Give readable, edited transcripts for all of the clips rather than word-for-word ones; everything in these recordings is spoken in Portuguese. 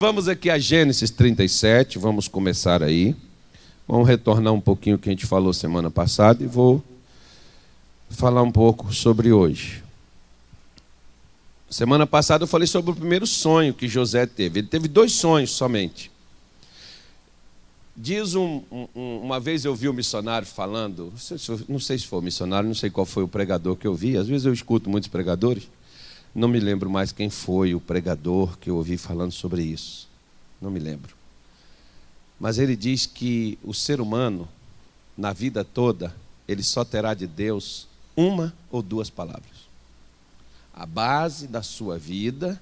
Vamos aqui a Gênesis 37, vamos começar aí. Vamos retornar um pouquinho o que a gente falou semana passada e vou falar um pouco sobre hoje. Semana passada eu falei sobre o primeiro sonho que José teve. Ele teve 2 sonhos somente. Uma vez eu vi um missionário falando, não sei se foi missionário, não sei qual foi o pregador que eu vi. Às vezes eu escuto muitos pregadores. Não me lembro mais quem foi o pregador que eu ouvi falando sobre isso. Não me lembro. Mas ele diz que o ser humano, na vida toda, ele só terá de Deus 1 ou 2 palavras. A base da sua vida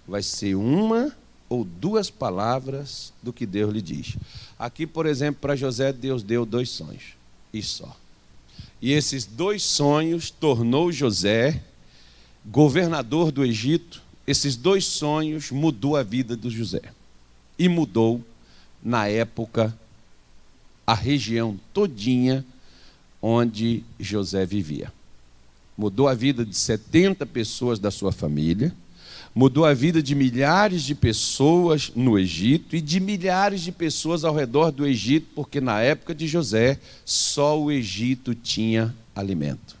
vai ser 1 ou 2 palavras do que Deus lhe diz. Aqui, por exemplo, para José, Deus deu 2 sonhos. E só. E esses 2 sonhos tornou José governador do Egito. Esses 2 sonhos mudou a vida do José. E mudou, na época, a região todinha onde José vivia. Mudou a vida de 70 pessoas da sua família, mudou a vida de milhares de pessoas no Egito e de milhares de pessoas ao redor do Egito, porque na época de José, só o Egito tinha alimento.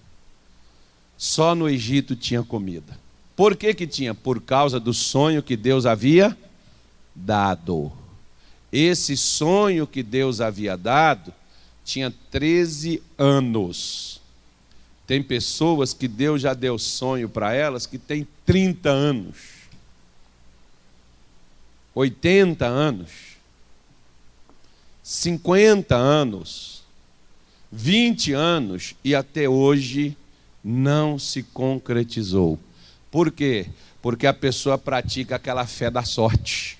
Só no Egito tinha comida. Por que que tinha? Por causa do sonho que Deus havia dado. Esse sonho que Deus havia dado tinha 13 anos. Tem pessoas que Deus já deu sonho para elas que têm 30 anos, 80 anos, 50 anos, 20 anos e até hoje não se concretizou. Por quê? Porque a pessoa pratica aquela fé da sorte.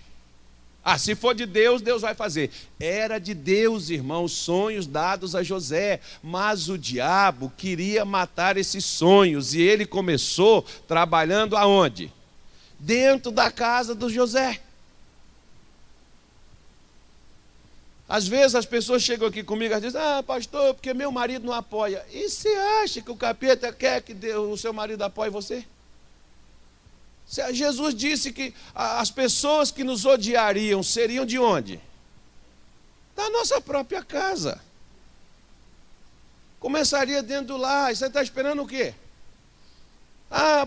Se for de Deus, Deus vai fazer. Era de Deus, irmãos, sonhos dados a José, mas o diabo queria matar esses sonhos e ele começou trabalhando aonde? Dentro da casa do José. Às vezes as pessoas chegam aqui comigo e dizem: pastor, porque meu marido não apoia. E você acha que o capeta quer que o seu marido apoie você? Jesus disse que as pessoas que nos odiariam seriam de onde? Da nossa própria casa. Começaria dentro do lar. Você está esperando o quê?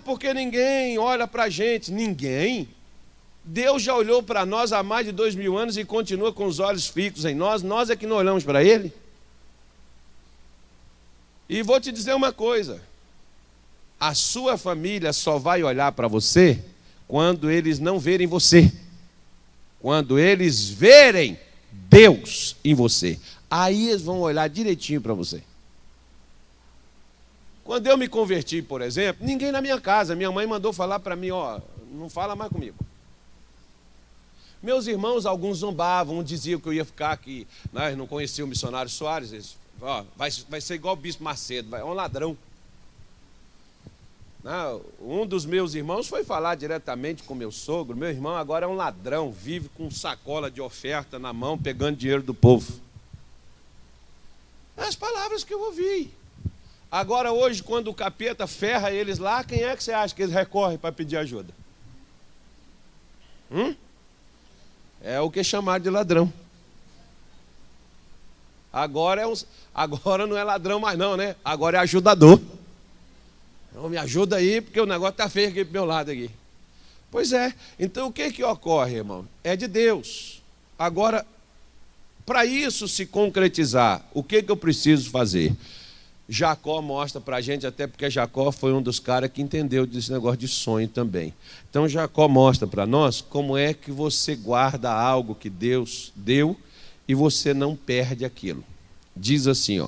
Porque ninguém olha para a gente. Ninguém. Deus já olhou para nós há mais de 2000 anos e continua com os olhos fixos em nós. Nós é que não olhamos para Ele. E vou te dizer uma coisa. A sua família só vai olhar para você quando eles não verem você. Quando eles verem Deus em você. Aí eles vão olhar direitinho para você. Quando eu me converti, por exemplo, ninguém na minha casa. Minha mãe mandou falar para mim: não fala mais comigo. Meus irmãos, alguns zombavam, diziam que eu ia ficar aqui. Não conhecia o missionário Soares. Eles, vai ser igual o bispo Macedo, é um ladrão. Um dos meus irmãos foi falar diretamente com meu sogro. Meu irmão agora é um ladrão, vive com sacola de oferta na mão, pegando dinheiro do povo. As palavras que eu ouvi. Agora hoje, quando o capeta ferra eles lá, quem é que você acha que eles recorrem para pedir ajuda? É o que chamaram de ladrão. Agora não é ladrão mais não, né? Agora é ajudador. Então me ajuda aí, porque o negócio está feio aqui pro meu lado aqui. Pois é. Então o que ocorre, irmão? É de Deus. Agora, para isso se concretizar, o que eu preciso fazer? Jacó mostra para a gente, até porque Jacó foi um dos caras que entendeu desse negócio de sonho também. Então Jacó mostra para nós como é que você guarda algo que Deus deu e você não perde aquilo. Diz assim,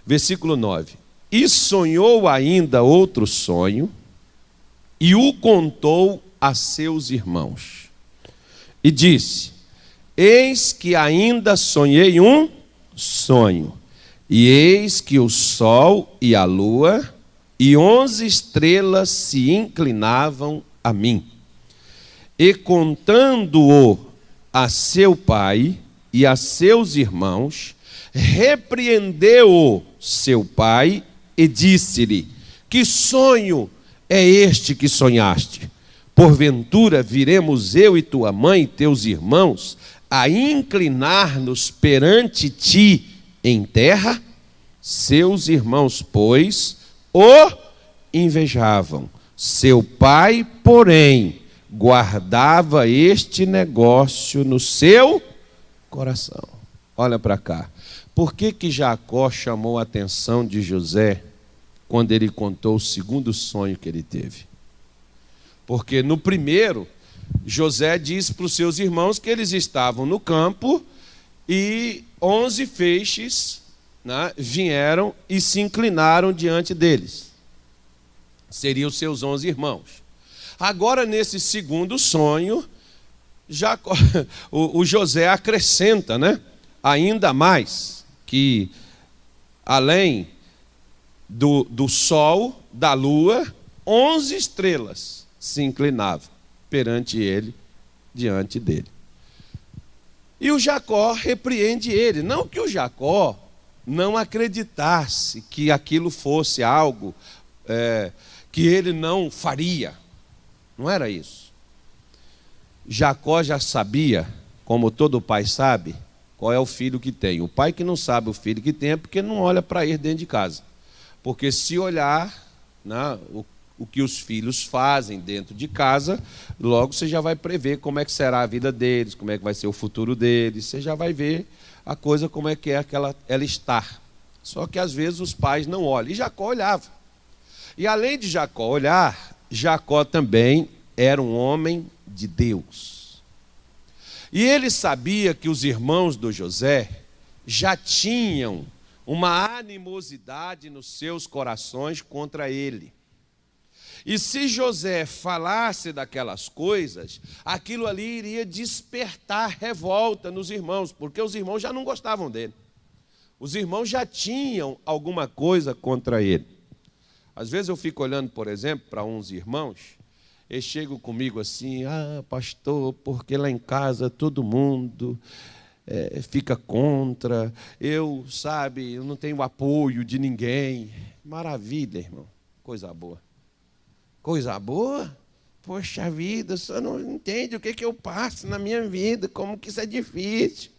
versículo 9. E sonhou ainda outro sonho e o contou a seus irmãos. E disse: eis que ainda sonhei um sonho. E eis que o sol e a lua e 11 estrelas se inclinavam a mim. E contando-o a seu pai e a seus irmãos, repreendeu-o seu pai e disse-lhe: que sonho é este que sonhaste? Porventura viremos eu e tua mãe e teus irmãos a inclinar-nos perante ti em terra? Seus irmãos, pois, o invejavam. Seu pai, porém, guardava este negócio no seu coração. Olha para cá. Por que Jacó chamou a atenção de José quando ele contou o segundo sonho que ele teve? Porque no primeiro, José disse para os seus irmãos que eles estavam no campo e 11 feixes, né, vieram e se inclinaram diante deles. Seriam os seus 11 irmãos. Agora, nesse segundo sonho, Jacó, o José acrescenta, né, ainda mais, que além do sol, da lua, 11 estrelas se inclinavam perante ele, diante dele. E o Jacó repreende ele. Não que o Jacó não acreditasse que aquilo fosse algo que ele não faria. Não era isso. Jacó já sabia, como todo pai sabe, qual é o filho que tem. O pai que não sabe o filho que tem é porque não olha para ele dentro de casa. Porque se olhar, né, o que os filhos fazem dentro de casa, logo você já vai prever como é que será a vida deles, como é que vai ser o futuro deles. Você já vai ver a coisa como é que ela está. Só que às vezes os pais não olham. E Jacó olhava. E além de Jacó olhar, Jacó também era um homem de Deus. E ele sabia que os irmãos do José já tinham uma animosidade nos seus corações contra ele. E se José falasse daquelas coisas, aquilo ali iria despertar revolta nos irmãos, porque os irmãos já não gostavam dele. Os irmãos já tinham alguma coisa contra ele. Às vezes eu fico olhando, por exemplo, para uns irmãos, eles chegam comigo assim: pastor, porque lá em casa todo mundo fica contra, eu não tenho apoio de ninguém. Maravilha, irmão, coisa boa. Coisa boa? Poxa vida, você não entende o que eu passo na minha vida, como que isso é difícil.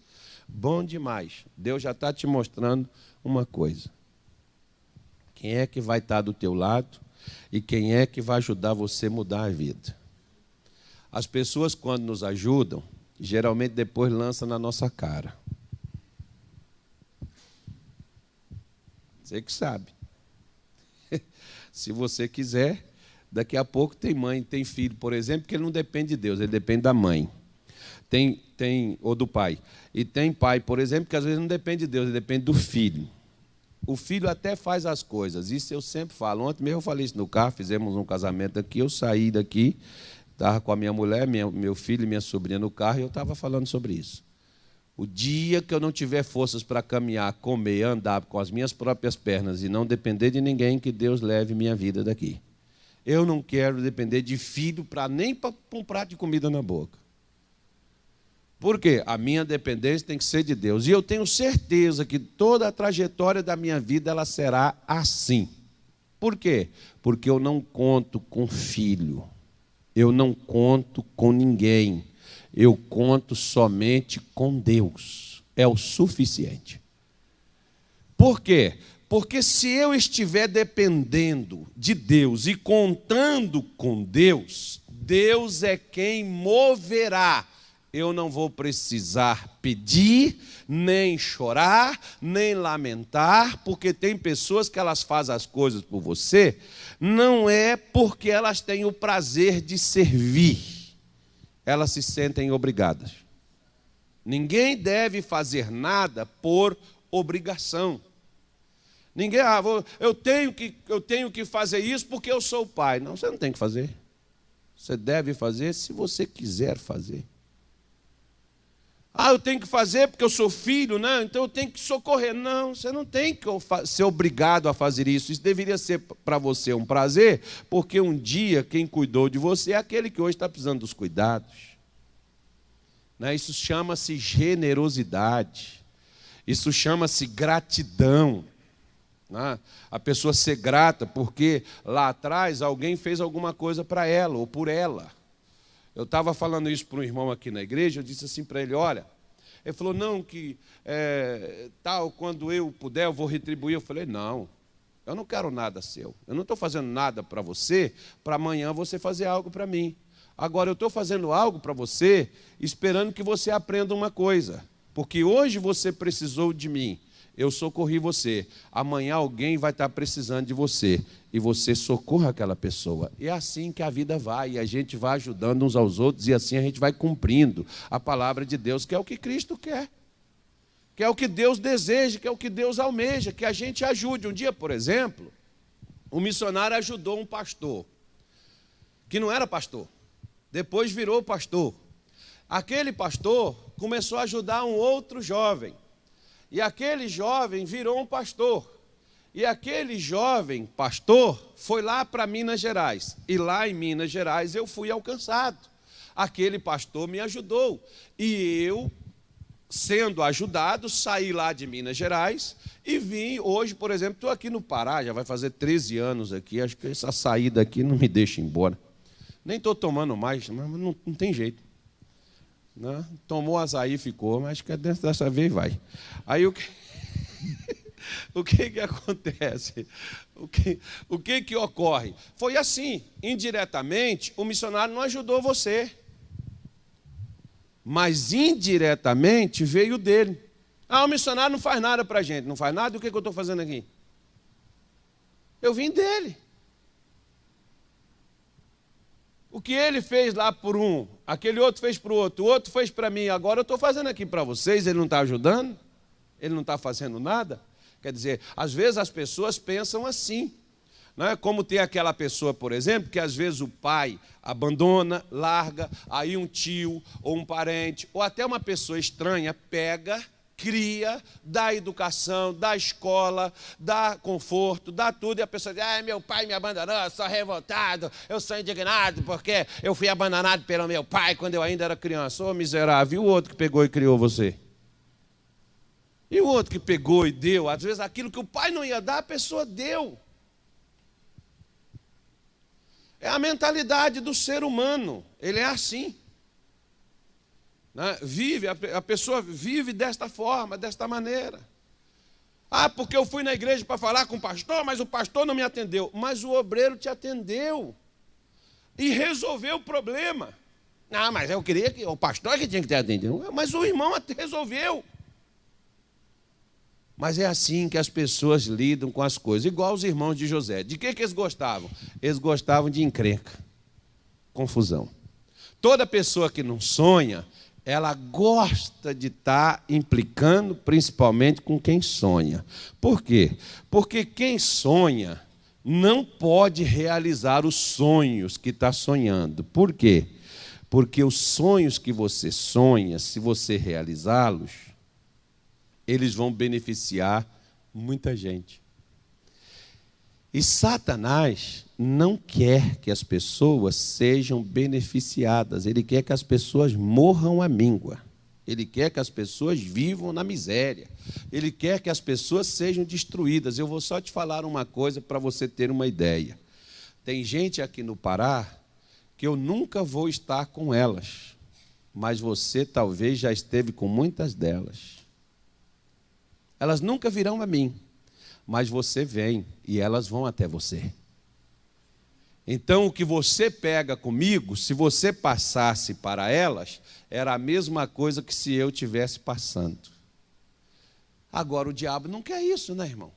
Bom demais. Deus já está te mostrando uma coisa. Quem é que vai estar do teu lado e quem é que vai ajudar você a mudar a vida. As pessoas, quando nos ajudam, geralmente depois lançam na nossa cara. Você que sabe. Se você quiser, daqui a pouco tem mãe, tem filho, por exemplo, que ele não depende de Deus, ele depende da mãe. Ou do pai. E tem pai, por exemplo, que às vezes não depende de Deus, ele depende do filho. O filho até faz as coisas, isso eu sempre falo. Ontem mesmo eu falei isso no carro, fizemos um casamento aqui, eu saí daqui, estava com a minha mulher, meu filho e minha sobrinha no carro, e eu estava falando sobre isso. O dia que eu não tiver forças para caminhar, comer, andar com as minhas próprias pernas e não depender de ninguém, que Deus leve minha vida daqui. Eu não quero depender de filho nem para um prato de comida na boca. Por quê? A minha dependência tem que ser de Deus. E eu tenho certeza que toda a trajetória da minha vida ela será assim. Por quê? Porque eu não conto com filho. Eu não conto com ninguém. Eu conto somente com Deus. É o suficiente. Por quê? Porque se eu estiver dependendo de Deus e contando com Deus, Deus é quem moverá. Eu não vou precisar pedir, nem chorar, nem lamentar, porque tem pessoas que elas fazem as coisas por você, não é porque elas têm o prazer de servir, elas se sentem obrigadas. Ninguém deve fazer nada por obrigação. Ninguém, eu tenho que fazer isso porque eu sou o pai. Não, você não tem que fazer. Você deve fazer se você quiser fazer. Eu tenho que fazer porque eu sou filho, né? Então eu tenho que socorrer. Não, você não tem que ser obrigado a fazer isso. Isso deveria ser para você um prazer, porque um dia quem cuidou de você é aquele que hoje está precisando dos cuidados. Né? Isso chama-se generosidade. Isso chama-se gratidão. Né? A pessoa ser grata porque lá atrás alguém fez alguma coisa para ela ou por ela. Eu estava falando isso para um irmão aqui na igreja, eu disse assim para ele, olha, ele falou, não, que tal, quando eu puder, eu vou retribuir. Eu falei, não, eu não quero nada seu. Eu não estou fazendo nada para você, para amanhã você fazer algo para mim. Agora, eu estou fazendo algo para você, esperando que você aprenda uma coisa. Porque hoje você precisou de mim, eu socorri você. Amanhã alguém vai estar precisando de você, e você socorra aquela pessoa. E é assim que a vida vai, e a gente vai ajudando uns aos outros, e assim a gente vai cumprindo a palavra de Deus, que é o que Cristo quer, que é o que Deus deseja, que é o que Deus almeja, que a gente ajude. Um dia, por exemplo, um missionário ajudou um pastor, que não era pastor, depois virou pastor. Aquele pastor começou a ajudar um outro jovem, e aquele jovem virou um pastor. E aquele jovem pastor foi lá para Minas Gerais. E lá em Minas Gerais eu fui alcançado. Aquele pastor me ajudou. E eu, sendo ajudado, saí lá de Minas Gerais e vim. Hoje, por exemplo, estou aqui no Pará, já vai fazer 13 anos aqui. Acho que essa saída aqui não me deixa embora. Nem estou tomando mais, mas não tem jeito. Não, tomou açaí, ficou, mas acho que dessa vez vai. Aí o que acontece? O que ocorre? Foi assim, indiretamente, o missionário não ajudou você, mas indiretamente veio dele. Ah, o missionário não faz nada para a gente. Não faz nada? E o que eu estou fazendo aqui? Eu vim dele. O que ele fez lá por um, aquele outro fez para o outro fez para mim, agora eu estou fazendo aqui para vocês. Ele não está ajudando? Ele não está fazendo nada? Quer dizer, às vezes as pessoas pensam assim, não é? Como tem aquela pessoa, por exemplo, que às vezes o pai abandona, larga, aí um tio ou um parente, ou até uma pessoa estranha pega, cria, dá educação, dá escola, dá conforto, dá tudo, e a pessoa diz, meu pai me abandonou, eu sou revoltado, eu sou indignado, porque eu fui abandonado pelo meu pai quando eu ainda era criança. Ô miserável, e o outro que pegou e criou você? E o outro que pegou e deu? Às vezes aquilo que o pai não ia dar, a pessoa deu. É a mentalidade do ser humano, ele é assim. A pessoa vive desta forma, desta maneira. Ah, porque eu fui na igreja para falar com o pastor, mas o pastor não me atendeu. Mas o obreiro te atendeu e resolveu o problema. Não, mas eu queria que o pastor que tinha que ter atendido. Mas o irmão resolveu. Mas é assim que as pessoas lidam com as coisas, igual os irmãos de José. De que eles gostavam? Eles gostavam de encrenca, confusão. Toda pessoa que não sonha, ela gosta de estar implicando, principalmente com quem sonha. Por quê? Porque quem sonha não pode realizar os sonhos que está sonhando. Por quê? Porque os sonhos que você sonha, se você realizá-los, eles vão beneficiar muita gente. E Satanás não quer que as pessoas sejam beneficiadas. Ele quer que as pessoas morram à míngua. Ele quer que as pessoas vivam na miséria. Ele quer que as pessoas sejam destruídas. Eu vou só te falar uma coisa para você ter uma ideia. Tem gente aqui no Pará que eu nunca vou estar com elas, mas você talvez já esteve com muitas delas. Elas nunca virão a mim, mas você vem e elas vão até você. Então, o que você pega comigo, se você passasse para elas, era a mesma coisa que se eu estivesse passando. Agora, o diabo não quer isso, né, irmão?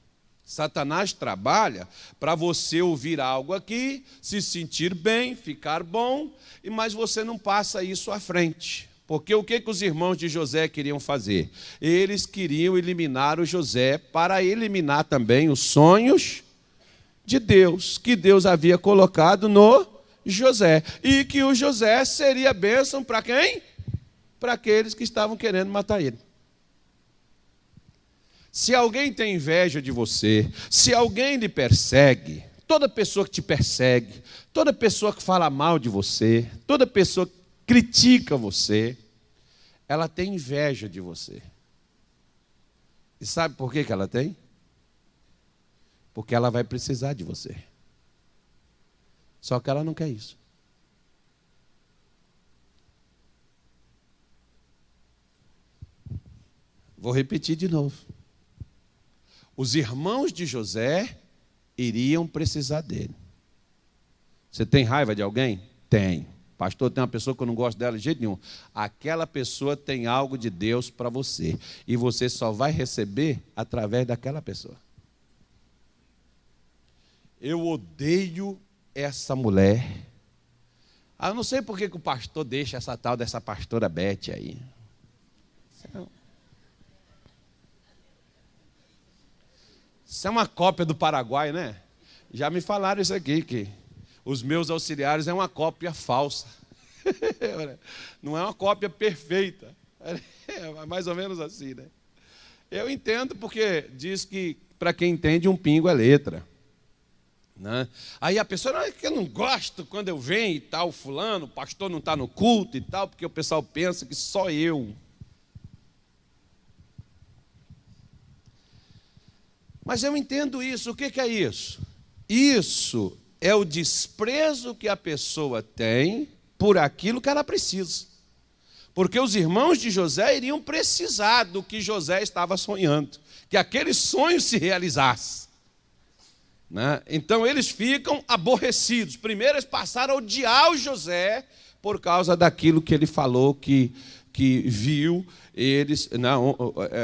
Satanás trabalha para você ouvir algo aqui, se sentir bem, ficar bom, mas você não passa isso à frente. Porque o que os irmãos de José queriam fazer? Eles queriam eliminar o José para eliminar também os sonhos de Deus, que Deus havia colocado no José. E que o José seria bênção para quem? Para aqueles que estavam querendo matar ele. Se alguém tem inveja de você, se alguém lhe persegue, toda pessoa que te persegue, toda pessoa que fala mal de você, toda pessoa que critica você, ela tem inveja de você. E sabe por que ela tem? Porque ela vai precisar de você. Só que ela não quer isso. Vou repetir de novo. Os irmãos de José iriam precisar dele. Você tem raiva de alguém? Tem. Pastor, tem uma pessoa que eu não gosto dela de jeito nenhum. Aquela pessoa tem algo de Deus para você. E você só vai receber através daquela pessoa. Eu odeio essa mulher. Eu não sei por que o pastor deixa essa tal dessa pastora Beth aí. Isso é uma cópia do Paraguai, né? Já me falaram isso aqui, que os meus auxiliares é uma cópia falsa. Não é uma cópia perfeita. É mais ou menos assim, né? Eu entendo porque diz que para quem entende um pingo é letra. Né? Aí a pessoa, não, é que eu não gosto quando eu venho e tal, fulano, o pastor não está no culto e tal, porque o pessoal pensa que só eu. Mas eu entendo isso. O que é isso? Isso é o desprezo que a pessoa tem por aquilo que ela precisa. Porque os irmãos de José iriam precisar do que José estava sonhando, que aquele sonho se realizasse. Né? Então eles ficam aborrecidos. Primeiro eles passaram a odiar o José por causa daquilo que ele falou, que viu eles,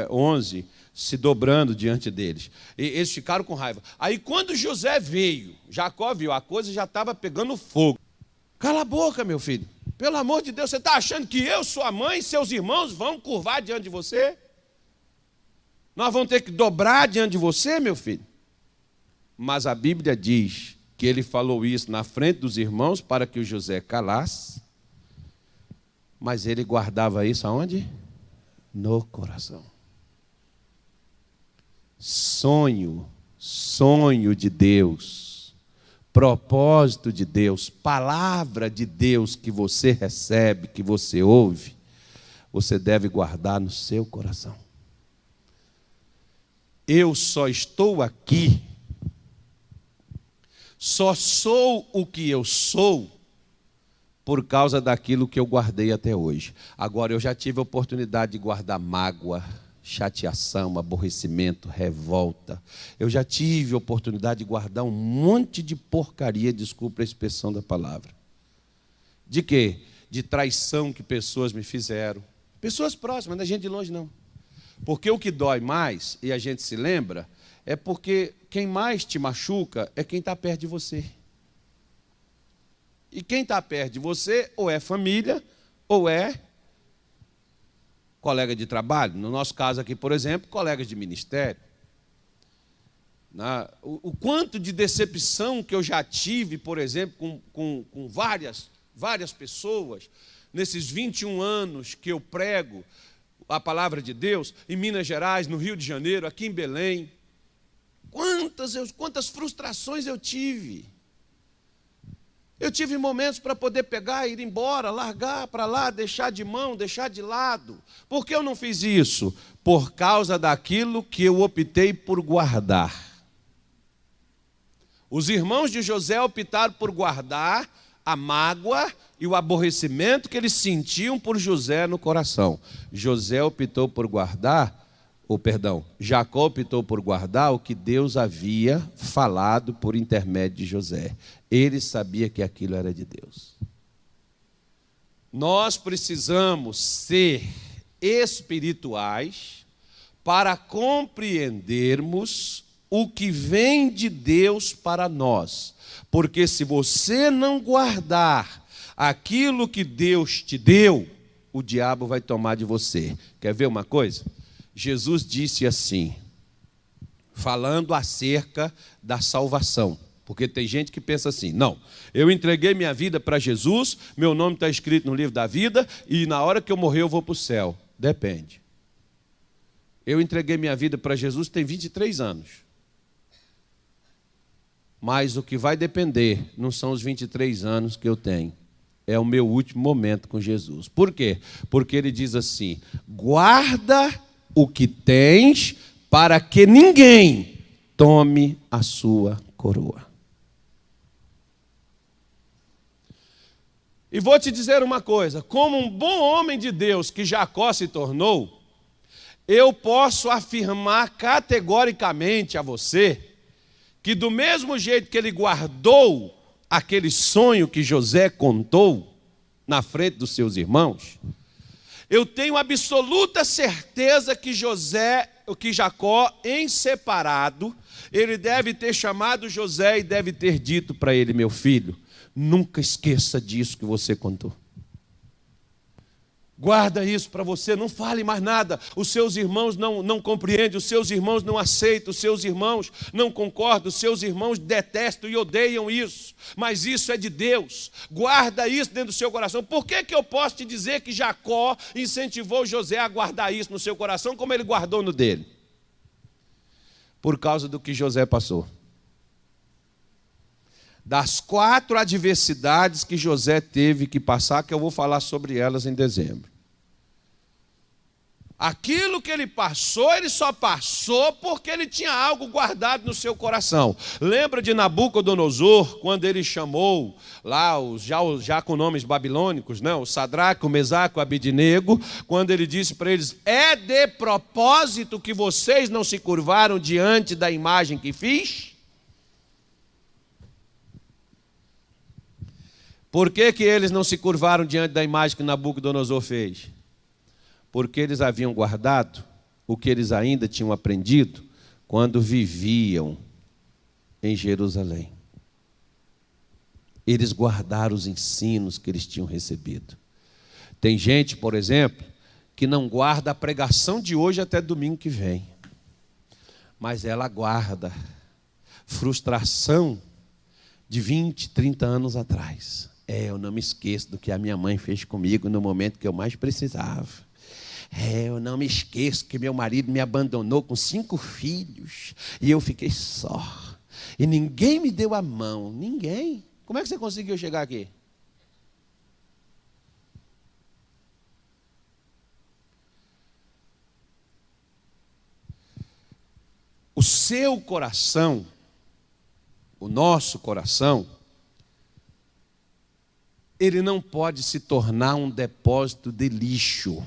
11, se dobrando diante deles. E eles ficaram com raiva. Aí quando José veio, Jacó viu, a coisa já estava pegando fogo. Cala a boca, meu filho. Pelo amor de Deus, você está achando que eu, sua mãe e seus irmãos vão curvar diante de você? Nós vamos ter que dobrar diante de você, meu filho? Mas a Bíblia diz que ele falou isso na frente dos irmãos para que o José calasse. Mas ele guardava isso aonde? No coração. Sonho de Deus, propósito de Deus, palavra de Deus que você recebe, que você ouve, você deve guardar no seu coração. Eu só estou aqui, só sou o que eu sou por causa daquilo que eu guardei até hoje. Agora, eu já tive a oportunidade de guardar mágoa, chateação, aborrecimento, revolta. Eu já tive a oportunidade de guardar um monte de porcaria, desculpa a expressão da palavra. De quê? De traição que pessoas me fizeram. Pessoas próximas, não é gente de longe, não. Porque o que dói mais, e a gente se lembra, é porque quem mais te machuca é quem está perto de você. E quem está perto de você ou é família, ou é colega de trabalho. No nosso caso aqui, por exemplo, colegas de ministério. O quanto de decepção que eu já tive, por exemplo, com várias pessoas, nesses 21 anos que eu prego a palavra de Deus, em Minas Gerais, no Rio de Janeiro, aqui em Belém. Quantas frustrações eu tive. Eu tive momentos para poder pegar, ir embora, largar para lá, deixar de mão, deixar de lado. Por que eu não fiz isso? Por causa daquilo que eu optei por guardar. Os irmãos de José optaram por guardar a mágoa e o aborrecimento que eles sentiam por José no coração. Jacó optou por guardar o que Deus havia falado por intermédio de José. Ele sabia que aquilo era de Deus. Nós precisamos ser espirituais para compreendermos o que vem de Deus para nós. Porque se você não guardar aquilo que Deus te deu, o diabo vai tomar de você. Quer ver uma coisa? Jesus disse assim, falando acerca da salvação. Porque tem gente que pensa assim, não, eu entreguei minha vida para Jesus, meu nome está escrito no livro da vida, e na hora que eu morrer eu vou para o céu. Depende. Eu entreguei minha vida para Jesus tem 23 anos. Mas o que vai depender não são os 23 anos que eu tenho. É o meu último momento com Jesus. Por quê? Porque ele diz assim, guarda o que tens para que ninguém tome a sua coroa. E vou te dizer uma coisa, como um bom homem de Deus que Jacó se tornou, eu posso afirmar categoricamente a você que do mesmo jeito que ele guardou aquele sonho que José contou na frente dos seus irmãos, eu tenho absoluta certeza que Jacó, em separado, ele deve ter chamado José e deve ter dito para ele: meu filho, nunca esqueça disso que você contou. Guarda isso para você, não fale mais nada. Os seus irmãos não compreendem, os seus irmãos não aceitam, os seus irmãos não concordam, os seus irmãos detestam e odeiam isso. Mas isso é de Deus. Guarda isso dentro do seu coração. Por que eu posso te dizer que Jacó incentivou José a guardar isso no seu coração como ele guardou no dele? Por causa do que José passou. Das 4 adversidades que José teve que passar, que eu vou falar sobre elas em dezembro. Aquilo que ele passou, ele só passou porque ele tinha algo guardado no seu coração. Lembra de Nabucodonosor, quando ele chamou lá, já com nomes babilônicos, né? O Sadraque, o Mesaque, o Abidnego, quando ele disse para eles: é de propósito que vocês não se curvaram diante da imagem que fiz? Por que eles não se curvaram diante da imagem que Nabucodonosor fez? Porque eles haviam guardado o que eles ainda tinham aprendido quando viviam em Jerusalém. Eles guardaram os ensinos que eles tinham recebido. Tem gente, por exemplo, que não guarda a pregação de hoje até domingo que vem. Mas ela guarda frustração de 20, 30 anos atrás. Eu não me esqueço do que a minha mãe fez comigo no momento que eu mais precisava. Eu não me esqueço que meu marido me abandonou com 5 filhos e eu fiquei só. E ninguém me deu a mão, ninguém. Como é que você conseguiu chegar aqui? O seu coração, o nosso coração, ele não pode se tornar um depósito de lixo.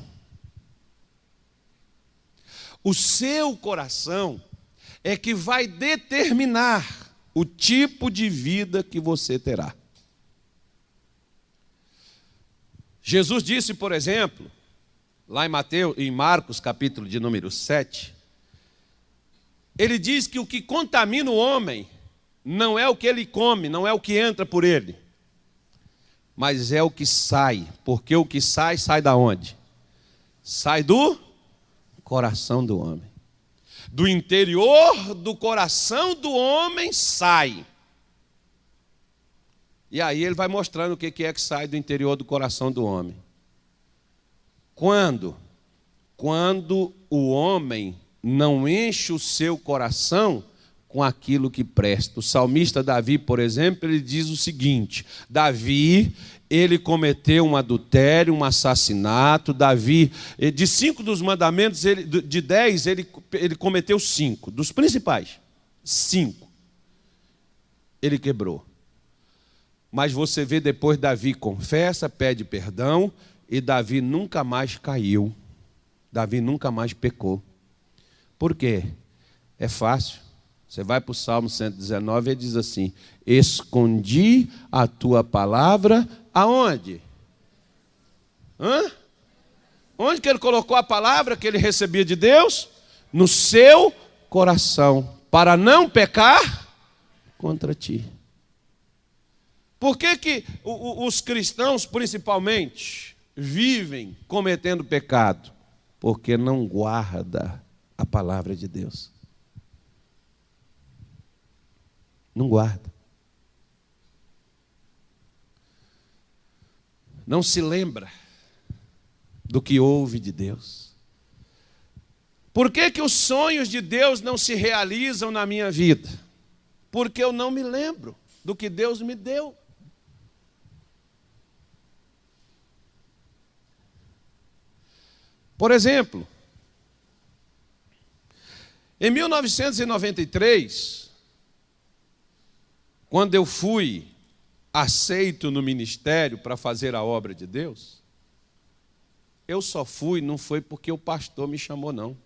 O seu coração é que vai determinar o tipo de vida que você terá. Jesus disse, por exemplo, lá em Marcos, capítulo de número 7, ele diz que o que contamina o homem não é o que ele come, não é o que entra por ele, mas é o que sai, porque o que sai, sai da onde? Sai do coração do homem. Do interior do coração do homem sai. E aí ele vai mostrando o que é que sai do interior do coração do homem. Quando o homem não enche o seu coração com aquilo que presta. O salmista Davi, por exemplo, ele diz o seguinte: Davi, ele cometeu um adultério, um assassinato. Davi, de 5 dos mandamentos, de 10, ele cometeu 5. Dos principais, 5. Ele quebrou. Mas você vê depois, Davi confessa, pede perdão, e Davi nunca mais caiu. Davi nunca mais pecou. Por quê? É fácil. Você vai para o Salmo 119 e diz assim: escondi a tua palavra aonde? Onde que ele colocou a palavra que ele recebia de Deus? No seu coração, para não pecar contra ti. Por que os cristãos, principalmente, vivem cometendo pecado? Porque não guarda a palavra de Deus. Não guarda. Não se lembra do que ouve de Deus. Por que os sonhos de Deus não se realizam na minha vida? Porque eu não me lembro do que Deus me deu. Por exemplo, em 1993, quando eu fui aceito no ministério para fazer a obra de Deus, eu só fui, não foi porque o pastor me chamou, não.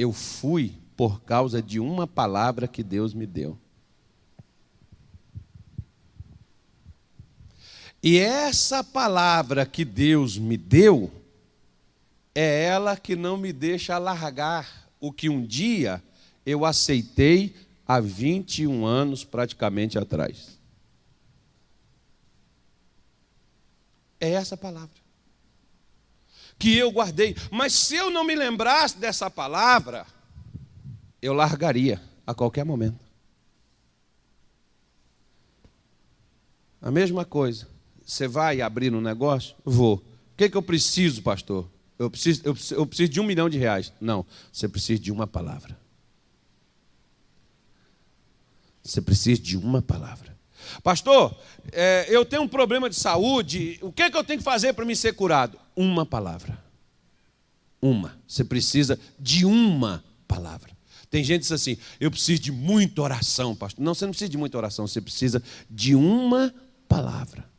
Eu fui por causa de uma palavra que Deus me deu. E essa palavra que Deus me deu, é ela que não me deixa largar o que um dia eu aceitei há 21 anos praticamente atrás. É essa palavra que eu guardei. Mas se eu não me lembrasse dessa palavra, eu largaria a qualquer momento. A mesma coisa. Você vai abrir um negócio? Vou. O que eu preciso, pastor? Eu preciso de R$1 milhão. Não, você precisa de uma palavra. Você precisa de uma palavra. Pastor, eu tenho um problema de saúde, o que eu tenho que fazer para me ser curado? Uma palavra. Uma. Você precisa de uma palavra. Tem gente que diz assim, eu preciso de muita oração, pastor. Não, você não precisa de muita oração, você precisa de uma palavra.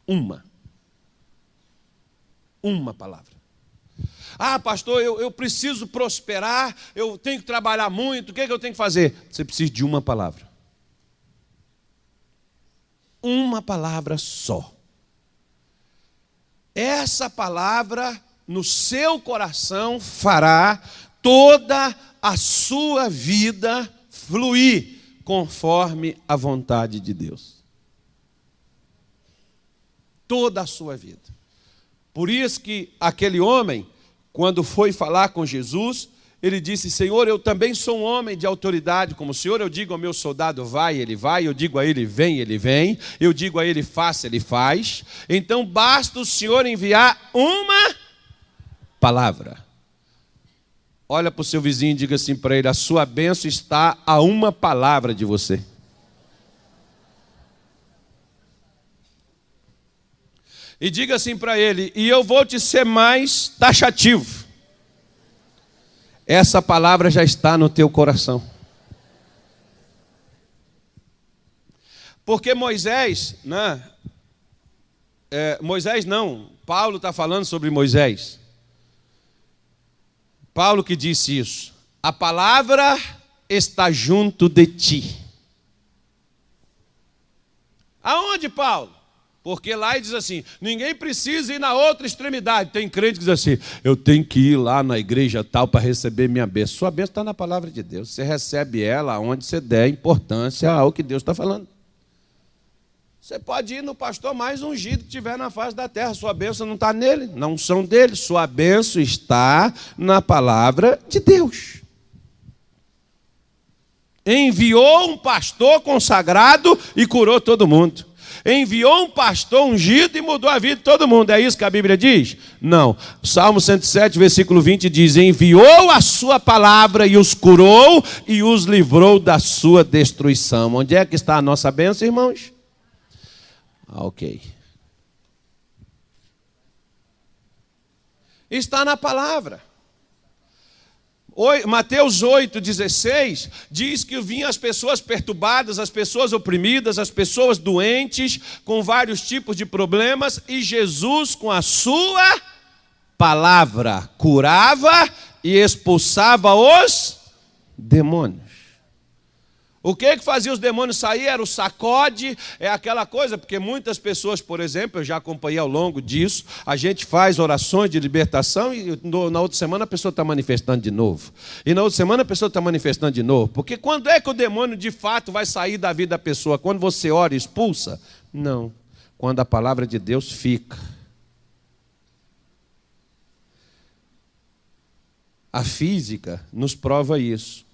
Uma palavra. Ah, pastor, eu preciso prosperar, eu tenho que trabalhar muito, o que eu tenho que fazer? Você precisa de uma palavra. Uma palavra só. Essa palavra no seu coração fará toda a sua vida fluir conforme a vontade de Deus. Toda a sua vida. Por isso que aquele homem, quando foi falar com Jesus, ele disse, Senhor, eu também sou um homem de autoridade como o Senhor, eu digo ao meu soldado, vai, ele vai, eu digo a ele, vem, ele vem, eu digo a ele, faça, ele faz. Então basta o Senhor enviar uma palavra. Olha para o seu vizinho e diga assim para ele, a sua bênção está a uma palavra de você. E diga assim para ele, e eu vou te ser mais taxativo. Essa palavra já está no teu coração. Porque Moisés, né? Paulo está falando sobre Moisés. Paulo que disse isso. A palavra está junto de ti. Aonde, Paulo? Porque lá ele diz assim, ninguém precisa ir na outra extremidade. Tem crente que diz assim, eu tenho que ir lá na igreja tal para receber minha bênção. Sua bênção está na palavra de Deus. Você recebe ela onde você der importância ao que Deus está falando. Você pode ir no pastor mais ungido que tiver na face da terra. Sua bênção não está nele, na unção dele. Sua bênção está na palavra de Deus. Enviou um pastor consagrado e curou todo mundo. Enviou um pastor ungido e mudou a vida de todo mundo. É isso que a Bíblia diz? Não. Salmo 107, versículo 20 diz, enviou a sua palavra e os curou e os livrou da sua destruição. Onde é que está a nossa bênção, irmãos? Ok. Está na palavra. Mateus 8,16 diz que vinham as pessoas perturbadas, as pessoas oprimidas, as pessoas doentes, com vários tipos de problemas, e Jesus, com a sua palavra, curava e expulsava os demônios. O que fazia os demônios sair? Era o sacode, é aquela coisa, porque muitas pessoas, por exemplo, eu já acompanhei ao longo disso, a gente faz orações de libertação e na outra semana a pessoa está manifestando de novo. E na outra semana a pessoa está manifestando de novo. Porque quando é que o demônio de fato vai sair da vida da pessoa? Quando você ora e expulsa? Não. Quando a palavra de Deus fica. A física nos prova isso.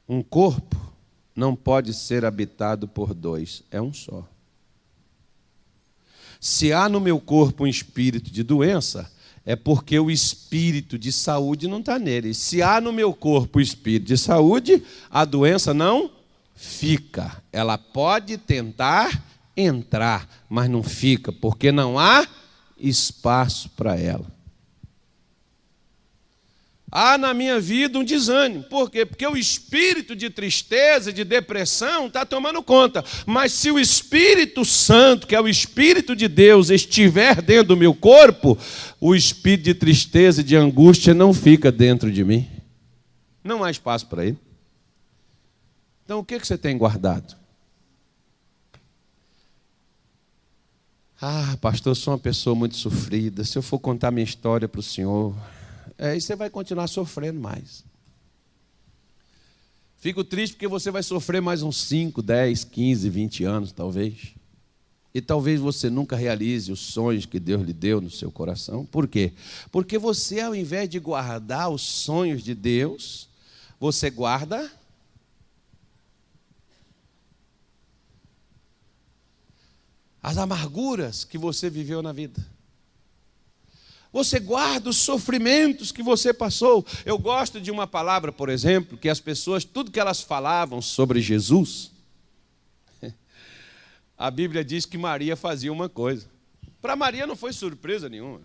Um corpo não pode ser habitado por dois, é um só. Se há no meu corpo um espírito de doença, é porque o espírito de saúde não está nele. Se há no meu corpo o espírito de saúde, a doença não fica. Ela pode tentar entrar, mas não fica, porque não há espaço para ela. Há na minha vida um desânimo. Por quê? Porque o espírito de tristeza e de depressão está tomando conta. Mas se o Espírito Santo, que é o Espírito de Deus, estiver dentro do meu corpo, o espírito de tristeza e de angústia não fica dentro de mim. Não há espaço para ele. Então o que você tem guardado? Ah, pastor, eu sou uma pessoa muito sofrida. Se eu for contar minha história para o senhor, aí você vai continuar sofrendo mais. Fico triste porque você vai sofrer mais uns 5, 10, 15, 20 anos, talvez. E talvez você nunca realize os sonhos que Deus lhe deu no seu coração. Por quê? Porque você, ao invés de guardar os sonhos de Deus, você guarda as amarguras que você viveu na vida. Você guarda os sofrimentos que você passou. Eu gosto de uma palavra, por exemplo, que as pessoas, tudo que elas falavam sobre Jesus, a Bíblia diz que Maria fazia uma coisa. Para Maria não foi surpresa nenhuma.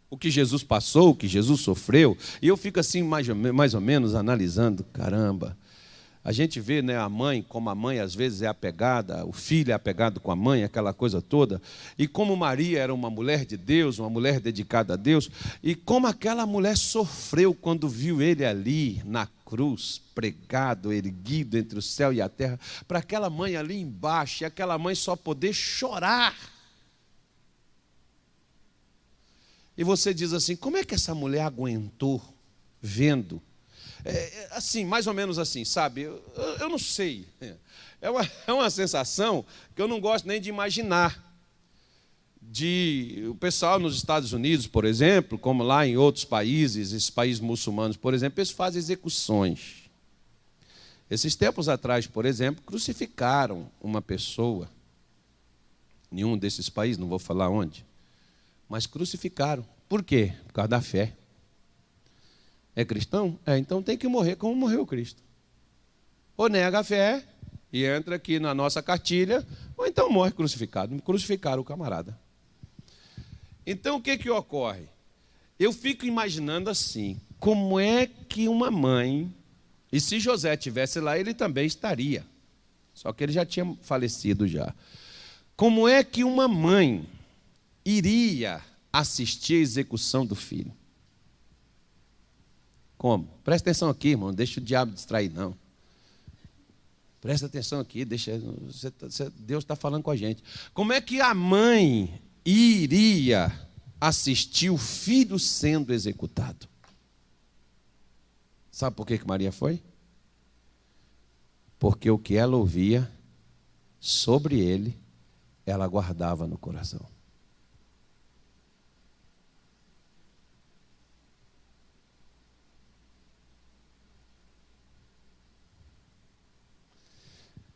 O que Jesus passou, o que Jesus sofreu. E eu fico assim, mais ou menos, analisando, caramba. A gente vê, né, a mãe, como a mãe às vezes é apegada, o filho é apegado com a mãe, aquela coisa toda. E como Maria era uma mulher de Deus, uma mulher dedicada a Deus, e como aquela mulher sofreu quando viu ele ali na cruz, pregado, erguido entre o céu e a terra, para aquela mãe ali embaixo, e aquela mãe só poder chorar. E você diz assim, como é que essa mulher aguentou vendo? Assim, mais ou menos assim, sabe? Eu não sei. É uma sensação que eu não gosto nem de imaginar. O pessoal nos Estados Unidos, por exemplo, como lá em outros países, esses países muçulmanos, por exemplo, eles fazem execuções. Esses tempos atrás, por exemplo, crucificaram uma pessoa. Em um desses países, não vou falar onde, mas crucificaram. Por quê? Por causa da fé. É cristão? Então tem que morrer como morreu Cristo. Ou nega a fé e entra aqui na nossa cartilha, ou então morre crucificado. Crucificaram o camarada. Então o que ocorre? Eu fico imaginando assim, como é que uma mãe, e se José estivesse lá, ele também estaria. Só que ele já tinha falecido já. Como é que uma mãe iria assistir a execução do filho? Como? Presta atenção aqui, irmão, não deixa o diabo distrair, não. Presta atenção aqui, Deus está falando com a gente. Como é que a mãe iria assistir o filho sendo executado? Sabe por que Maria foi? Porque o que ela ouvia sobre ele, ela guardava no coração.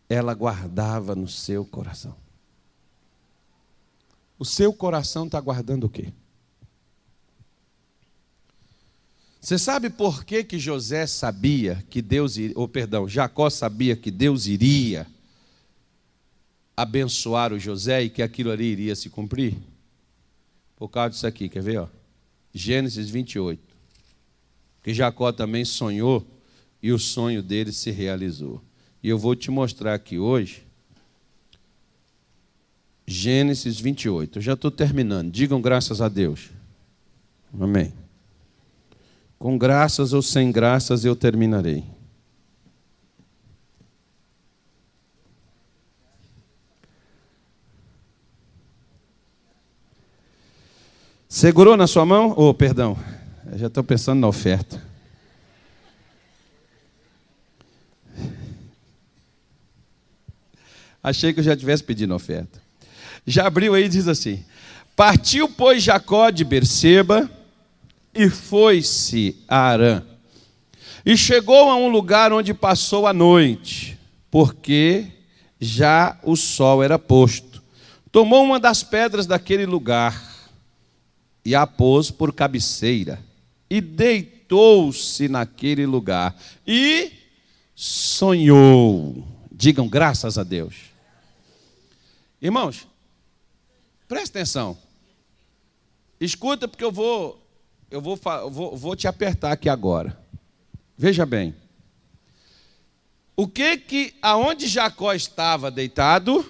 Ela guardava no seu coração. O seu coração está guardando o quê? Você sabe por que José sabia que Jacó sabia que Deus iria abençoar o José e que aquilo ali iria se cumprir? Por causa disso aqui, quer ver? Gênesis 28. Que Jacó também sonhou e o sonho dele se realizou. E eu vou te mostrar aqui hoje, Gênesis 28. Eu já estou terminando. Digam graças a Deus. Amém. Com graças ou sem graças eu terminarei. Segurou na sua mão? Perdão. Eu já estou pensando na oferta. Achei que eu já tivesse pedido oferta. Já abriu aí e diz assim: partiu, pois, Jacó de Berseba e foi-se a Harã. E chegou a um lugar onde passou a noite, porque já o sol era posto. Tomou uma das pedras daquele lugar e a pôs por cabeceira. E deitou-se naquele lugar e sonhou. Digam graças a Deus. Irmãos, presta atenção. Escuta, porque eu vou eu vou te apertar aqui agora. Veja bem. Aonde Jacó estava deitado?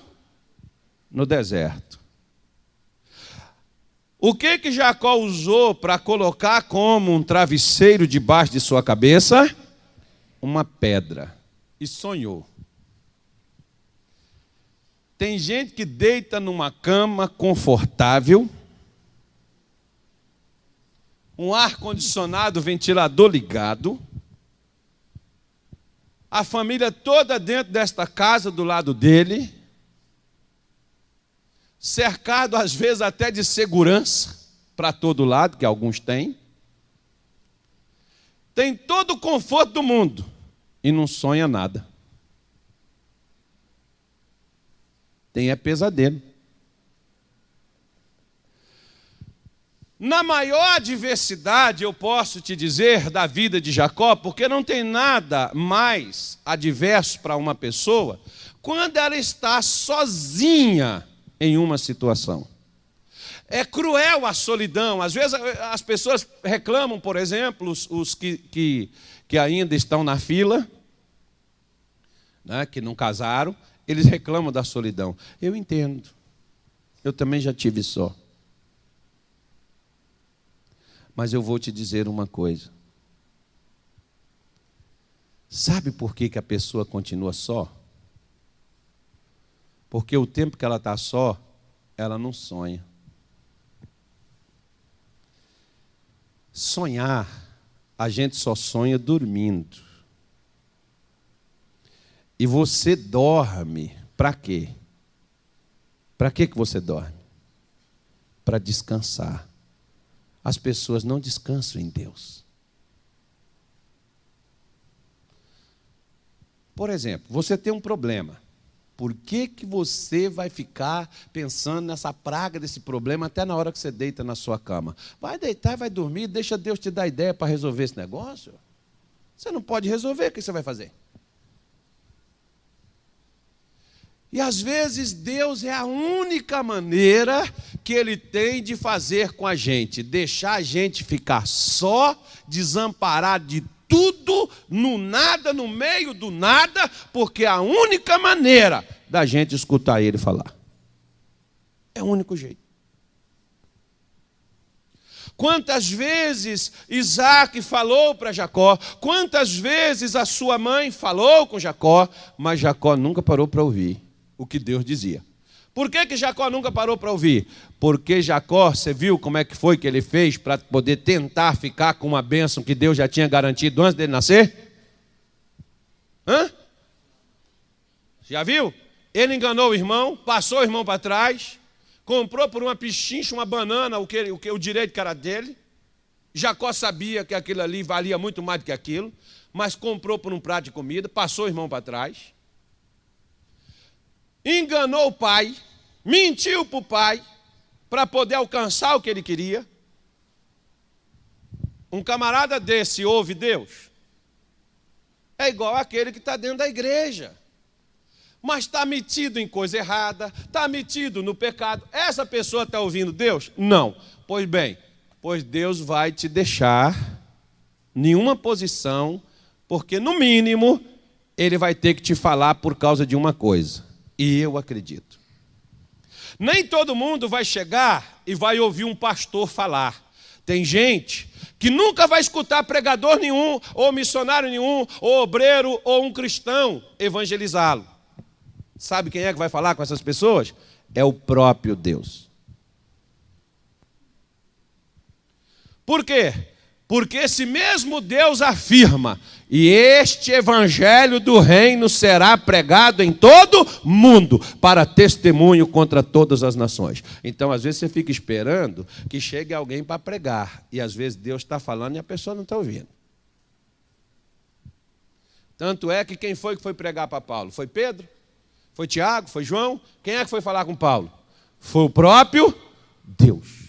No deserto. O que Jacó usou para colocar como um travesseiro debaixo de sua cabeça? Uma pedra. E sonhou. Tem gente que deita numa cama confortável, um ar-condicionado, ventilador ligado, a família toda dentro desta casa do lado dele, cercado às vezes até de segurança para todo lado, que alguns têm. Tem todo o conforto do mundo e não sonha nada. Tem pesadelo. Na maior adversidade, eu posso te dizer, da vida de Jacó, porque não tem nada mais adverso para uma pessoa quando ela está sozinha em uma situação. É cruel a solidão. Às vezes as pessoas reclamam, por exemplo, os que ainda estão na fila, né, que não casaram, eles reclamam da solidão. Eu entendo. Eu também já tive só. Mas eu vou te dizer uma coisa. Sabe por que a pessoa continua só? Porque o tempo que ela está só, ela não sonha. Sonhar, a gente só sonha dormindo. E você dorme para quê? Para que você dorme? Para descansar. As pessoas não descansam em Deus. Por exemplo, você tem um problema. Por que você vai ficar pensando nessa praga desse problema até na hora que você deita na sua cama? Vai deitar e vai dormir, deixa Deus te dar ideia para resolver esse negócio. Você não pode resolver, o que você vai fazer? E às vezes Deus é a única maneira que Ele tem de fazer com a gente, deixar a gente ficar só, desamparado de tudo, no nada, no meio do nada, porque é a única maneira da gente escutar Ele falar. É o único jeito. Quantas vezes Isaac falou para Jacó, quantas vezes a sua mãe falou com Jacó, mas Jacó nunca parou para ouvir o que Deus dizia. Por que Jacó nunca parou para ouvir? Porque Jacó, você viu como é que foi que ele fez para poder tentar ficar com uma bênção que Deus já tinha garantido antes dele nascer? Já viu? Ele enganou o irmão, passou o irmão para trás, comprou por uma pichincha, uma banana, o direito que era dele. Jacó sabia que aquilo ali valia muito mais do que aquilo, mas comprou por um prato de comida, passou o irmão para trás. Enganou o pai, mentiu para o pai, para poder alcançar o que ele queria. Um camarada desse ouve Deus? É igual aquele que está dentro da igreja, mas está metido em coisa errada, está metido no pecado. Essa pessoa está ouvindo Deus? Não. Pois bem, pois Deus vai te deixar nenhuma posição, porque no mínimo Ele vai ter que te falar por causa de uma coisa. E eu acredito. Nem todo mundo vai chegar e vai ouvir um pastor falar. Tem gente que nunca vai escutar pregador nenhum, ou missionário nenhum, ou obreiro, ou um cristão evangelizá-lo. Sabe quem é que vai falar com essas pessoas? É o próprio Deus. Por quê? Porque esse mesmo Deus afirma: e este evangelho do reino será pregado em todo mundo, para testemunho contra todas as nações. Então, às vezes, você fica esperando que chegue alguém para pregar, e às vezes Deus está falando e a pessoa não está ouvindo. Tanto é que quem foi que foi pregar para Paulo? Foi Pedro? Foi Tiago? Foi João? Quem é que foi falar com Paulo? Foi o próprio Deus.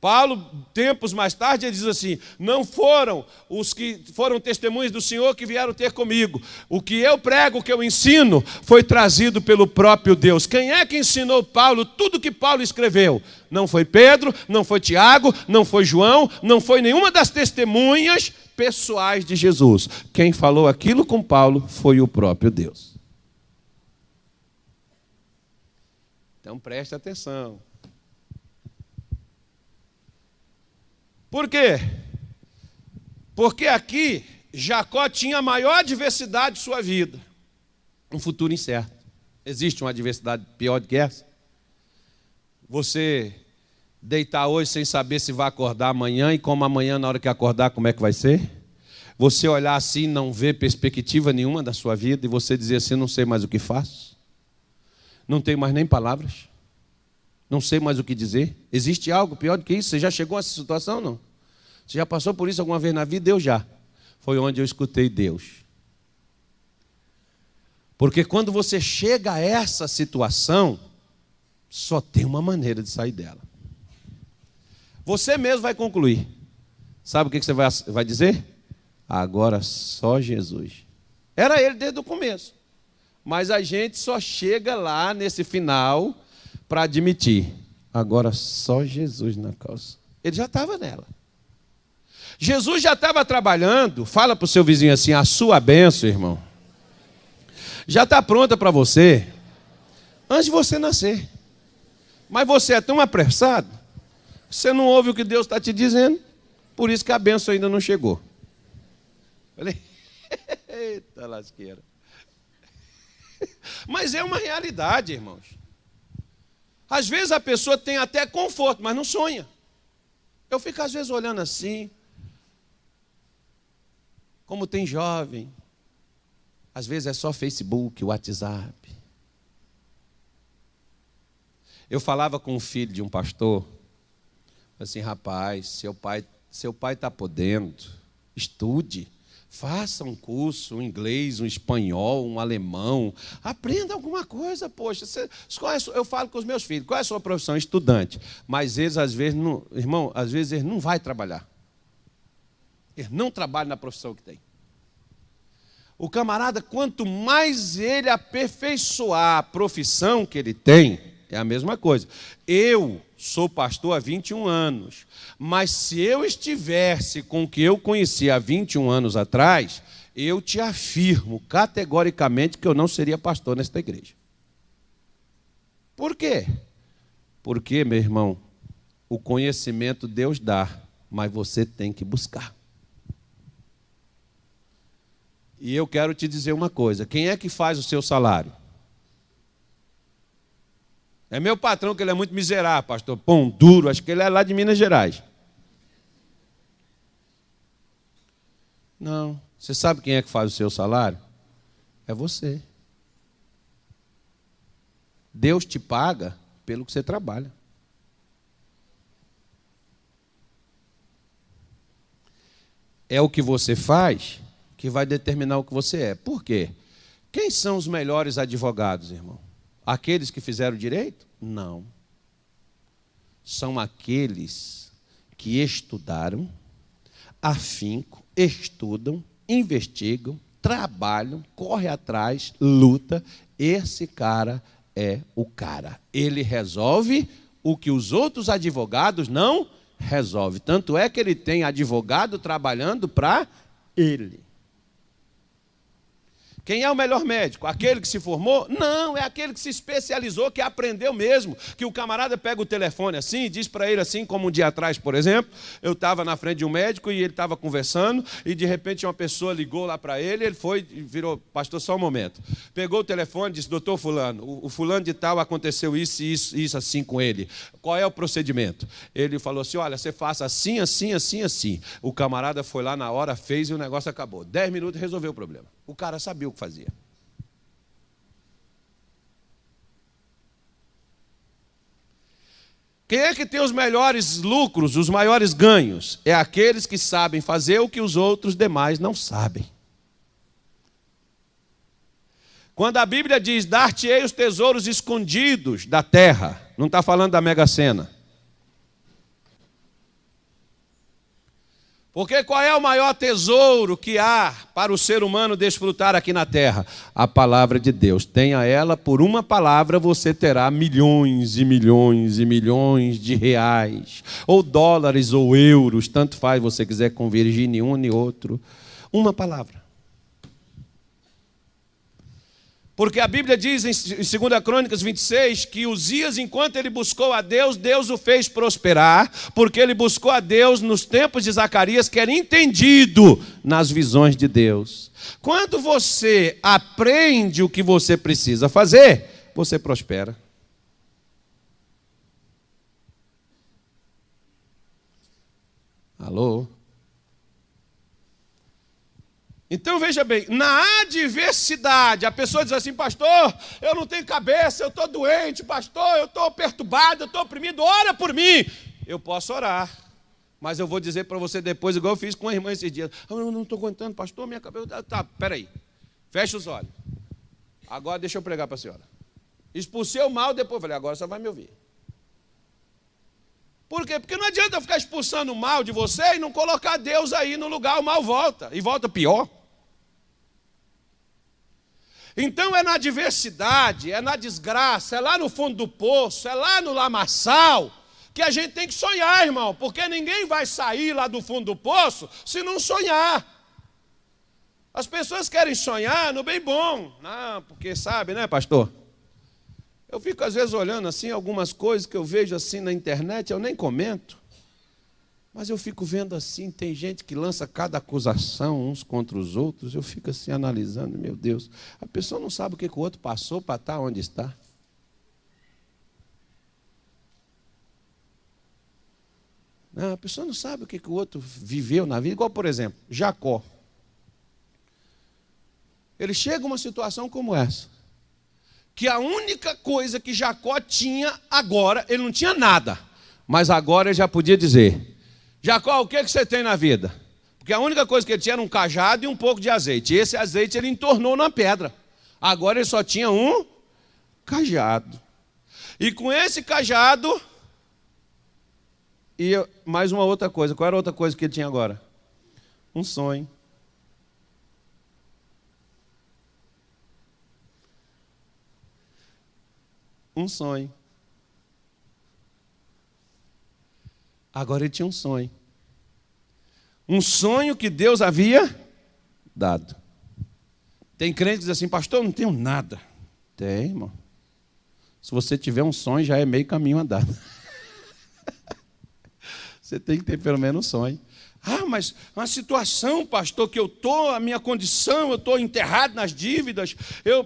Paulo, tempos mais tarde, ele diz assim: não foram os que foram testemunhas do Senhor que vieram ter comigo. O que eu prego, o que eu ensino, foi trazido pelo próprio Deus. Quem é que ensinou Paulo tudo que Paulo escreveu? Não foi Pedro, não foi Tiago, não foi João, não foi nenhuma das testemunhas pessoais de Jesus. Quem falou aquilo com Paulo foi o próprio Deus. Então preste atenção. Por quê? Porque aqui Jacó tinha a maior adversidade de sua vida, um futuro incerto. Existe uma adversidade pior do que essa? Você deitar hoje sem saber se vai acordar amanhã, e como amanhã, na hora que acordar, como é que vai ser? Você olhar assim e não ver perspectiva nenhuma da sua vida, e você dizer assim: não sei mais o que faço, não tenho mais nem palavras, não sei mais o que dizer. Existe algo pior do que isso? Você já chegou a essa situação, não? Você já passou por isso alguma vez na vida? Eu já. Foi onde eu escutei Deus. Porque quando você chega a essa situação, só tem uma maneira de sair dela. Você mesmo vai concluir. Sabe o que você vai dizer? Agora só Jesus. Era ele desde o começo. Mas a gente só chega lá nesse final para admitir: agora só Jesus na causa. Ele já estava nela. Jesus já estava trabalhando. Fala para o seu vizinho assim: a sua bênção, irmão, já está pronta para você antes de você nascer. Mas você é tão apressado, você não ouve o que Deus está te dizendo, por isso que a bênção ainda não chegou. Falei, eita lasqueira. Mas é uma realidade, irmãos. Às vezes a pessoa tem até conforto, mas não sonha. Eu fico às vezes olhando assim, como tem jovem, às vezes é só Facebook, WhatsApp. Eu falava com um filho de um pastor, assim: rapaz, seu pai está podendo, estude, faça um curso, um inglês, um espanhol, um alemão, aprenda alguma coisa, poxa. Eu falo com os meus filhos: qual é a sua profissão? Estudante. Mas eles, às vezes, não, irmão, às vezes eles não vão trabalhar. Eles não trabalham na profissão que tem. O camarada, quanto mais ele aperfeiçoar a profissão que ele tem, é a mesma coisa. Eu sou pastor há 21 anos, mas se eu estivesse com o que eu conhecia há 21 anos atrás, eu te afirmo categoricamente que eu não seria pastor nesta igreja. Por quê? Porque, meu irmão, o conhecimento Deus dá, mas você tem que buscar. E eu quero te dizer uma coisa: quem é que faz o seu salário? É meu patrão, que ele é muito miserável, pastor. Pão duro, acho que ele é lá de Minas Gerais. Não. Você sabe quem é que faz o seu salário? É você. Deus te paga pelo que você trabalha. É o que você faz que vai determinar o que você é. Por quê? Quem são os melhores advogados, irmão? Aqueles que fizeram direito? Não. São aqueles que estudaram, afinco, estudam, investigam, trabalham, corre atrás, luta. Esse cara é o cara. Ele resolve o que os outros advogados não resolvem. Tanto é que ele tem advogado trabalhando para ele. Quem é o melhor médico? Aquele que se formou? Não, é aquele que se especializou, que aprendeu mesmo. Que o camarada pega o telefone assim e diz para ele assim, como um dia atrás, por exemplo, eu estava na frente de um médico e ele estava conversando e de repente uma pessoa ligou lá para ele, ele foi e virou: pastor, só um momento. Pegou o telefone e disse: doutor fulano, o fulano de tal aconteceu isso e isso assim com ele. Qual é o procedimento? Ele falou assim: olha, você faça assim, assim, assim, assim. O camarada foi lá na hora, fez e o negócio acabou. 10 minutos resolveu o problema. O cara sabia o que fazia. Quem é que tem os melhores lucros, os maiores ganhos? É aqueles que sabem fazer o que os outros demais não sabem. Quando a Bíblia diz: dar-te-ei os tesouros escondidos da terra, não está falando da Mega Sena. Porque qual é o maior tesouro que há para o ser humano desfrutar aqui na terra? A palavra de Deus. Tenha ela, por uma palavra você terá milhões e milhões e milhões de reais, ou dólares ou euros, tanto faz você quiser convergir em um nem outro. Uma palavra. Porque a Bíblia diz em 2 Crônicas 26 que Uzias, enquanto ele buscou a Deus, Deus o fez prosperar, porque ele buscou a Deus nos tempos de Zacarias, que era entendido nas visões de Deus. Quando você aprende o que você precisa fazer, você prospera. Alô? Então veja bem, na adversidade, a pessoa diz assim: pastor, eu não tenho cabeça, eu estou doente, pastor, eu estou perturbado, eu estou oprimido, ora por mim. Eu posso orar, mas eu vou dizer para você depois, igual eu fiz com a irmã esses dias: eu não estou aguentando, pastor, minha cabeça... Tá, peraí, fecha os olhos. Agora deixa eu pregar para a senhora. Expulsei o mal, depois falei: agora você vai me ouvir. Por quê? Porque não adianta eu ficar expulsando o mal de você e não colocar Deus aí no lugar, o mal volta, e volta pior. Então é na adversidade, é na desgraça, é lá no fundo do poço, é lá no lamaçal, que a gente tem que sonhar, irmão, porque ninguém vai sair lá do fundo do poço se não sonhar. As pessoas querem sonhar no bem bom, não, porque sabe, né, pastor? Eu fico às vezes olhando assim algumas coisas que eu vejo assim na internet, eu nem comento. Mas eu fico vendo assim, tem gente que lança cada acusação uns contra os outros, eu fico assim analisando, meu Deus, a pessoa não sabe o que o outro passou para estar onde está. Não, a pessoa não sabe o que o outro viveu na vida, igual, por exemplo, Jacó. Ele chega a uma situação como essa, que a única coisa que Jacó tinha agora, ele não tinha nada, mas agora ele já podia dizer: Jacó, o que você tem na vida? Porque a única coisa que ele tinha era um cajado e um pouco de azeite. E esse azeite ele entornou na pedra. Agora ele só tinha um cajado. E com esse cajado, e mais uma outra coisa. Qual era a outra coisa que ele tinha agora? Um sonho. Um sonho. Agora ele tinha um sonho. Um sonho que Deus havia dado. Tem crente que diz assim: pastor, eu não tenho nada. Tem, irmão. Se você tiver um sonho, já é meio caminho andado. Você tem que ter pelo menos um sonho. Ah, mas a situação, pastor, que eu estou, a minha condição, eu estou enterrado nas dívidas.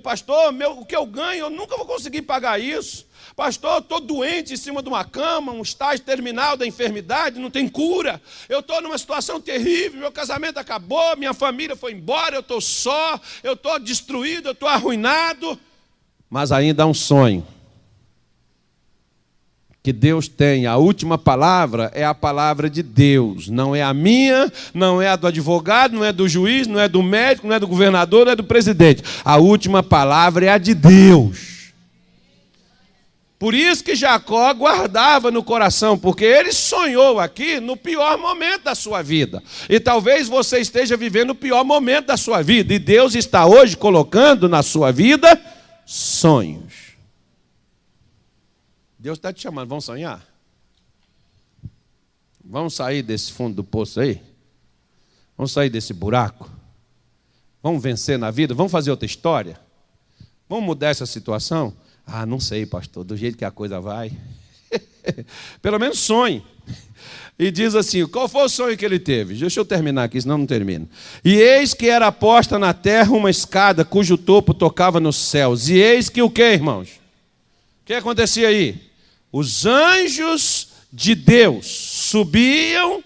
Pastor, o que eu ganho, eu nunca vou conseguir pagar isso. Pastor, eu estou doente em cima de uma cama, um estágio terminal da enfermidade, não tem cura. Eu estou numa situação terrível, meu casamento acabou, minha família foi embora, eu estou só, eu estou destruído, eu estou arruinado. Mas ainda há um sonho. Que Deus tem, a última palavra é a palavra de Deus, não é a minha, não é a do advogado, não é do juiz, não é do médico, não é do governador, não é do presidente. A última palavra é a de Deus. Por isso que Jacó guardava no coração, porque ele sonhou aqui no pior momento da sua vida. E talvez você esteja vivendo o pior momento da sua vida, e Deus está hoje colocando na sua vida sonhos. Deus está te chamando, vamos sonhar? Vamos sair desse fundo do poço aí? Vamos sair desse buraco? Vamos vencer na vida? Vamos fazer outra história? Vamos mudar essa situação? Ah, não sei, pastor, do jeito que a coisa vai. Pelo menos sonhe. E diz assim, qual foi o sonho que ele teve? Deixa eu terminar aqui, senão não termino. E eis que era posta na terra uma escada, cujo topo tocava nos céus. E eis que o quê, irmãos? O que acontecia aí? Os anjos de Deus subiam.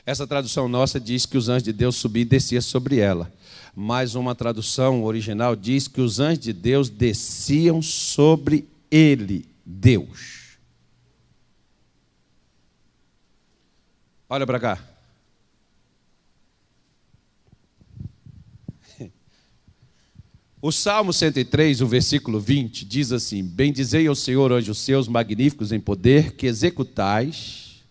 Essa tradução nossa diz que os anjos de Deus subiam e desciam sobre ela. Mas uma tradução original diz que os anjos de Deus desciam sobre ele, Deus. Olha para cá. O Salmo 103, o versículo 20, diz assim: bendizei ao Senhor, anjos seus magníficos em poder, que executais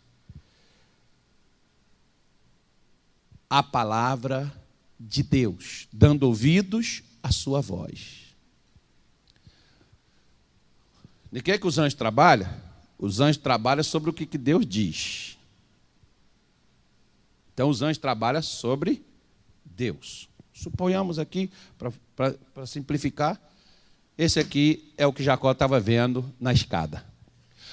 a palavra de Deus, dando ouvidos à sua voz. De que os anjos trabalham? Os anjos trabalham sobre o que Deus diz. Então, os anjos trabalham sobre Deus. Suponhamos aqui, para simplificar, esse aqui é o que Jacó estava vendo na escada.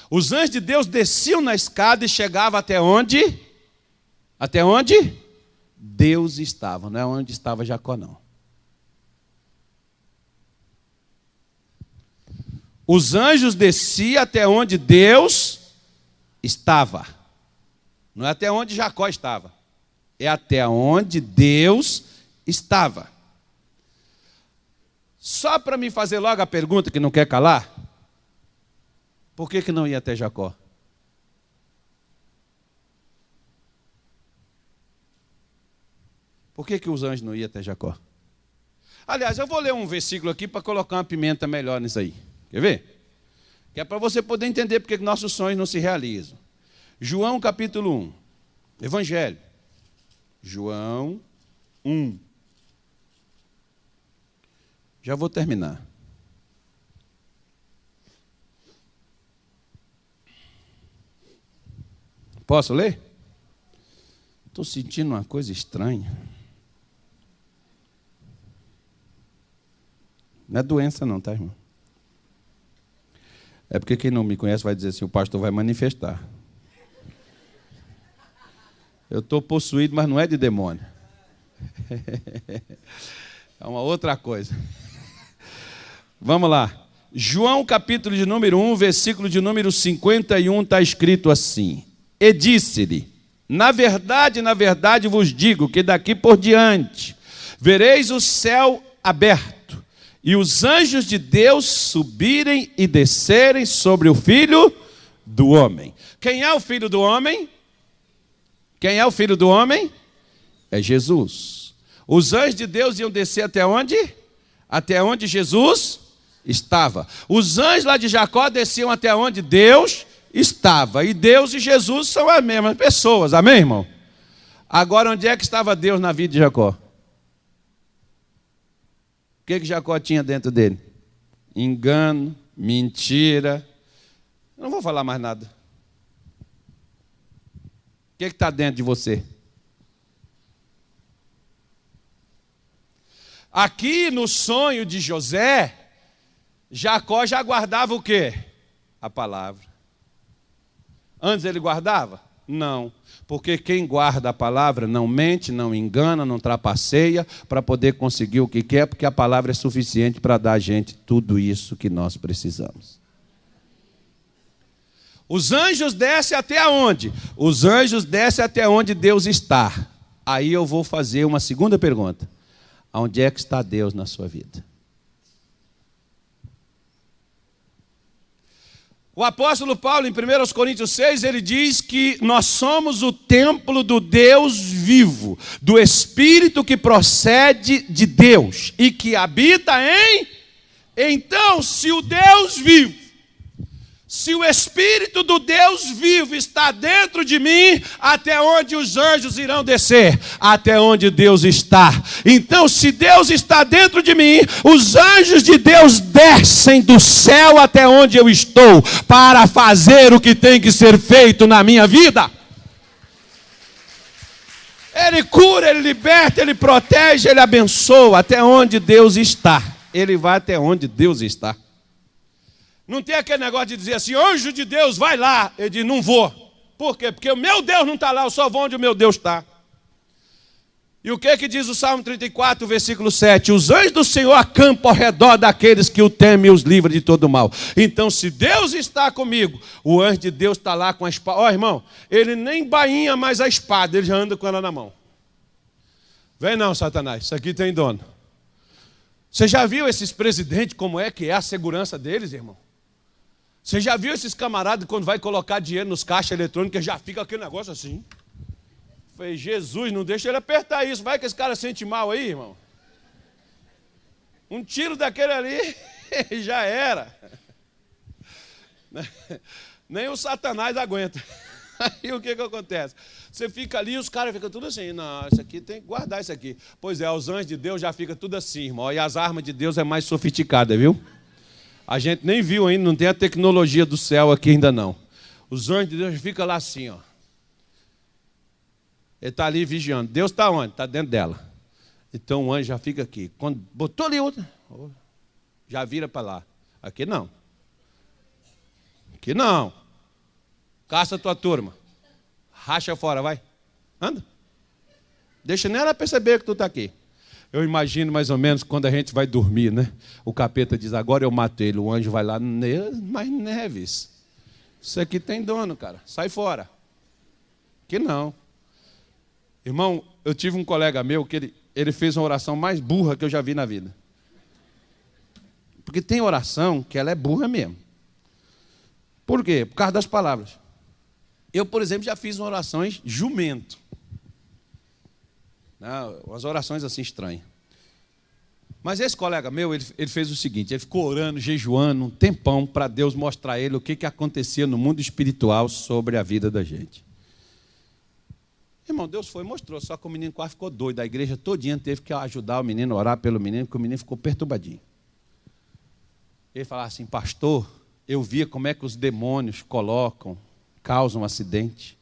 Os anjos de Deus desciam na escada e chegavam até onde? Até onde? Deus estava, não é onde estava Jacó, não. Os anjos desciam até onde Deus estava. Não é até onde Jacó estava. É até onde Deus estava. Só para me fazer logo a pergunta que não quer calar, por que não ia até Jacó? Por que os anjos não iam até Jacó? Aliás, eu vou ler um versículo aqui para colocar uma pimenta melhor nisso aí. Quer ver? Que é para você poder entender porque nossos sonhos não se realizam. João capítulo 1. Evangelho. João 1. Já vou terminar. Posso ler? Estou sentindo uma coisa estranha. Não é doença não, tá, irmão? É porque quem não me conhece vai dizer assim, o pastor vai manifestar. Eu estou possuído, mas não é de demônio. É uma outra coisa. Vamos lá. João capítulo de número 1, versículo de número 51, está escrito assim. E disse-lhe, na verdade vos digo que daqui por diante vereis o céu aberto e os anjos de Deus subirem e descerem sobre o Filho do Homem. Quem é o Filho do Homem? Quem é o Filho do Homem? É Jesus. Os anjos de Deus iam descer até onde? Até onde Jesus estava. Os anjos lá de Jacó desciam até onde Deus estava. E Deus e Jesus são as mesmas pessoas. Amém, irmão? Agora, onde é que estava Deus na vida de Jacó? O que Jacó tinha dentro dele? Engano, mentira. Não vou falar mais nada. O que está dentro de você? Aqui no sonho de José, Jacó já guardava o quê? A palavra. Antes ele guardava? Não. Porque quem guarda a palavra não mente, não engana, não trapaceia para poder conseguir o que quer, porque a palavra é suficiente para dar a gente tudo isso que nós precisamos. Os anjos descem até onde? Os anjos descem até onde Deus está. Aí eu vou fazer uma segunda pergunta. Onde é que está Deus na sua vida? O apóstolo Paulo, em 1 Coríntios 6, ele diz que nós somos o templo do Deus vivo, do Espírito que procede de Deus e que habita em... Então, se o Deus vivo, se o Espírito do Deus vivo está dentro de mim, até onde os anjos irão descer? Até onde Deus está. Então, se Deus está dentro de mim, os anjos de Deus descem do céu até onde eu estou, para fazer o que tem que ser feito na minha vida. Ele cura, ele liberta, ele protege, ele abençoa. Até onde Deus está, ele vai até onde Deus está. Não tem aquele negócio de dizer assim, anjo de Deus, vai lá. Ele diz, não vou. Por quê? Porque o meu Deus não está lá, eu só vou onde o meu Deus está. E o que diz o Salmo 34, versículo 7? Os anjos do Senhor acampam ao redor daqueles que o temem e os livram de todo mal. Então, se Deus está comigo, o anjo de Deus está lá com a espada. Ó, irmão, ele nem bainha mais a espada, ele já anda com ela na mão. Vem não, Satanás, isso aqui tem dono. Você já viu esses presidentes, como é que é a segurança deles, irmão? Você já viu esses camaradas quando vai colocar dinheiro nos caixas eletrônicos, já fica aquele negócio assim? Falei, Jesus, não deixa ele apertar isso, vai que esse cara sente mal aí, irmão. Um tiro daquele ali, já era. Nem o Satanás aguenta. Aí o que acontece? Você fica ali e os caras ficam tudo assim, não, isso aqui tem que guardar isso aqui. Pois é, os anjos de Deus já ficam tudo assim, irmão, e as armas de Deus é mais sofisticada, viu? A gente nem viu ainda, não tem a tecnologia do céu aqui ainda não. Os anjos de Deus ficam lá assim, ó. Ele está ali vigiando. Deus está onde? Está dentro dela. Então o anjo já fica aqui. Quando botou ali outra, já vira para lá. Aqui não. Aqui não. Caça a tua turma. Racha fora, vai. Anda. Deixa nem ela perceber que tu está aqui. Eu imagino mais ou menos quando a gente vai dormir, né? O capeta diz, agora eu mato ele. O anjo vai lá, mas Neves, isso aqui tem dono, cara. Sai fora. Que não. Irmão, eu tive um colega meu que ele fez uma oração mais burra que eu já vi na vida. Porque tem oração que ela é burra mesmo. Por quê? Por causa das palavras. Eu, por exemplo, já fiz orações jumento. Umas orações assim estranhas. Mas esse colega meu, ele fez o seguinte, ele ficou orando, jejuando um tempão para Deus mostrar a ele o que acontecia no mundo espiritual sobre a vida da gente. Irmão, Deus foi e mostrou, só que o menino quase ficou doido. A igreja todinha teve que ajudar o menino, orar pelo menino, porque o menino ficou perturbadinho. Ele falava assim, pastor, eu via como é que os demônios causam acidente.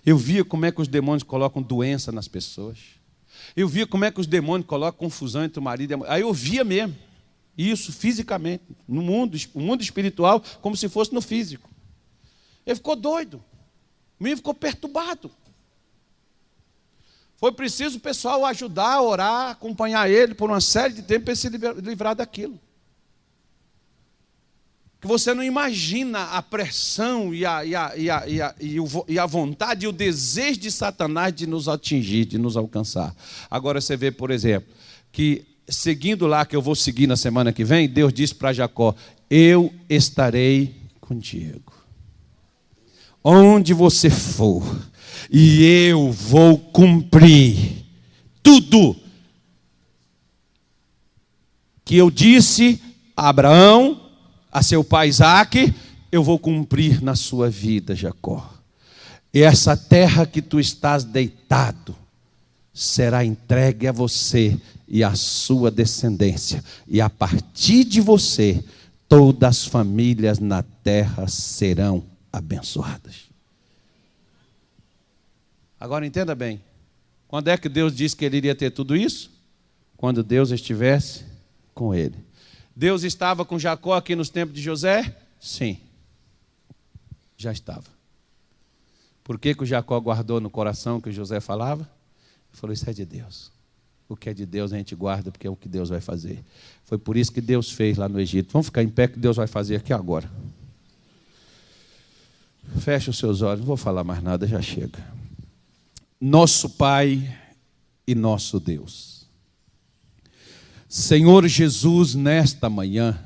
Eu via como é que os demônios colocam doença nas pessoas. Eu via como é que os demônios colocam confusão entre o marido e a mulher. Aí eu via mesmo, isso fisicamente, no mundo espiritual, como se fosse no físico. Ele ficou doido. O menino ficou perturbado. Foi preciso o pessoal ajudar, orar, acompanhar ele por uma série de tempo para ele se livrar daquilo. Que você não imagina a pressão e a vontade e o desejo de Satanás de nos atingir, de nos alcançar. Agora você vê, por exemplo, que seguindo lá, que eu vou seguir na semana que vem, Deus disse para Jacó, eu estarei contigo. Onde você for, e eu vou cumprir tudo que eu disse a Abraão, a seu pai Isaque, eu vou cumprir na sua vida, Jacó. E essa terra que tu estás deitado será entregue a você e à sua descendência. E a partir de você, todas as famílias na terra serão abençoadas. Agora entenda bem. Quando é que Deus disse que ele iria ter tudo isso? Quando Deus estivesse com ele. Deus estava com Jacó aqui nos tempos de José? Sim, já estava. Por que o Jacó guardou no coração o que o José falava? Ele falou, isso é de Deus. O que é de Deus a gente guarda, porque é o que Deus vai fazer. Foi por isso que Deus fez lá no Egito. Vamos ficar em pé que Deus vai fazer aqui agora. Feche os seus olhos, não vou falar mais nada, já chega. Nosso Pai e nosso Deus. Senhor Jesus, nesta manhã,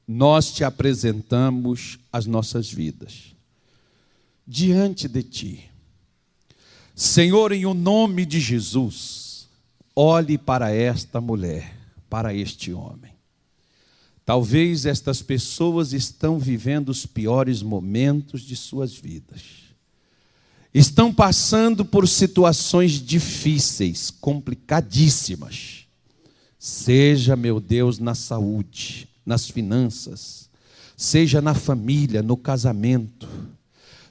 nós te apresentamos as nossas vidas diante de ti. Senhor, em o nome de Jesus, olhe para esta mulher, para este homem. Talvez estas pessoas estão vivendo os piores momentos de suas vidas. Estão passando por situações difíceis, complicadíssimas. Seja, meu Deus, na saúde, nas finanças, seja na família, no casamento,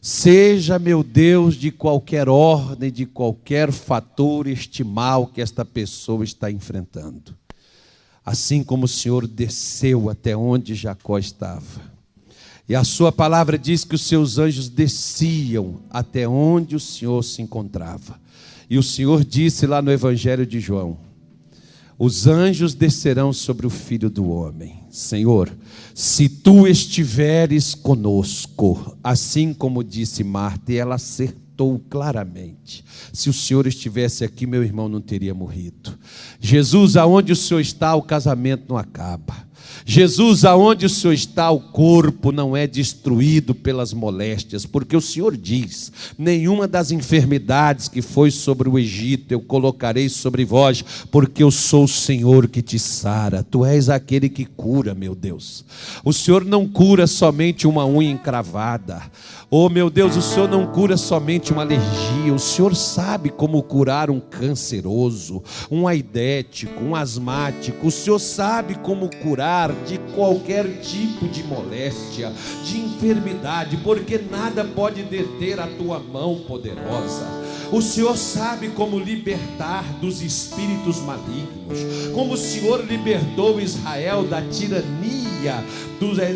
seja, meu Deus, de qualquer ordem, de qualquer fator estimal que esta pessoa está enfrentando. Assim como o Senhor desceu até onde Jacó estava. E a sua palavra diz que os seus anjos desciam até onde o Senhor se encontrava. E o Senhor disse lá no Evangelho de João, os anjos descerão sobre o Filho do Homem. Senhor, se tu estiveres conosco, assim como disse Marta, e ela acertou claramente. Se o Senhor estivesse aqui, meu irmão não teria morrido. Jesus, aonde o Senhor está, o casamento não acaba. Jesus, aonde o Senhor está, o corpo não é destruído pelas moléstias, porque o Senhor diz: nenhuma das enfermidades que foi sobre o Egito eu colocarei sobre vós, porque eu sou o Senhor que te sara. Tu és aquele que cura, meu Deus. O Senhor não cura somente uma unha encravada. Oh, meu Deus, o Senhor não cura somente uma alergia. O Senhor sabe como curar um canceroso, um aidético, um asmático. O Senhor sabe como curar de qualquer tipo de moléstia, de enfermidade, porque nada pode deter a tua mão poderosa. O Senhor sabe como libertar dos espíritos malignos, como o Senhor libertou Israel da tirania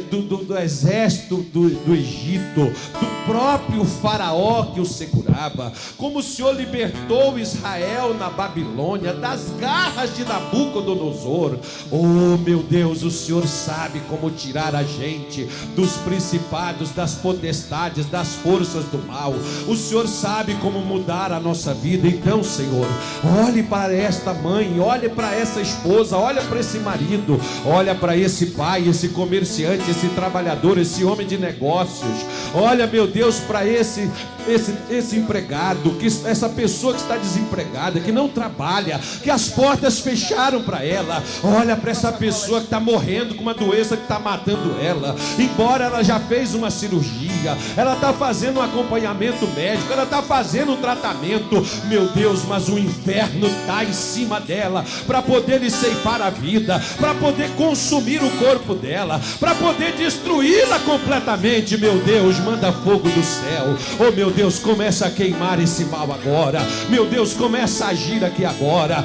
do exército do Egito, do próprio faraó que o segurava, como o Senhor libertou Israel na Babilônia, das garras de Nabucodonosor. Oh, meu Deus, o Senhor sabe como tirar a gente dos principados, das potestades, das forças do mal. O Senhor sabe como mudar a nossa vida. Então, Senhor, olhe para esta mãe, olhe para essa esposa, olha para esse marido, olha para esse pai, esse comerciante, esse trabalhador, esse homem de negócios. Olha, meu Deus, para esse empregado, essa pessoa que está desempregada, que não trabalha, que as portas fecharam para ela. Olha para essa pessoa que está morrendo com uma doença que está matando ela, embora ela já fez uma cirurgia, ela está fazendo um acompanhamento médico, ela está fazendo um tratamento, meu Deus, mas o inferno está em cima dela para poder lhe ceifar a vida, para poder consumir o corpo dela, para poder destruí-la completamente. Meu Deus, manda fogo do céu. Oh, meu Deus, começa a queimar esse mal agora. Meu Deus, começa a agir aqui agora.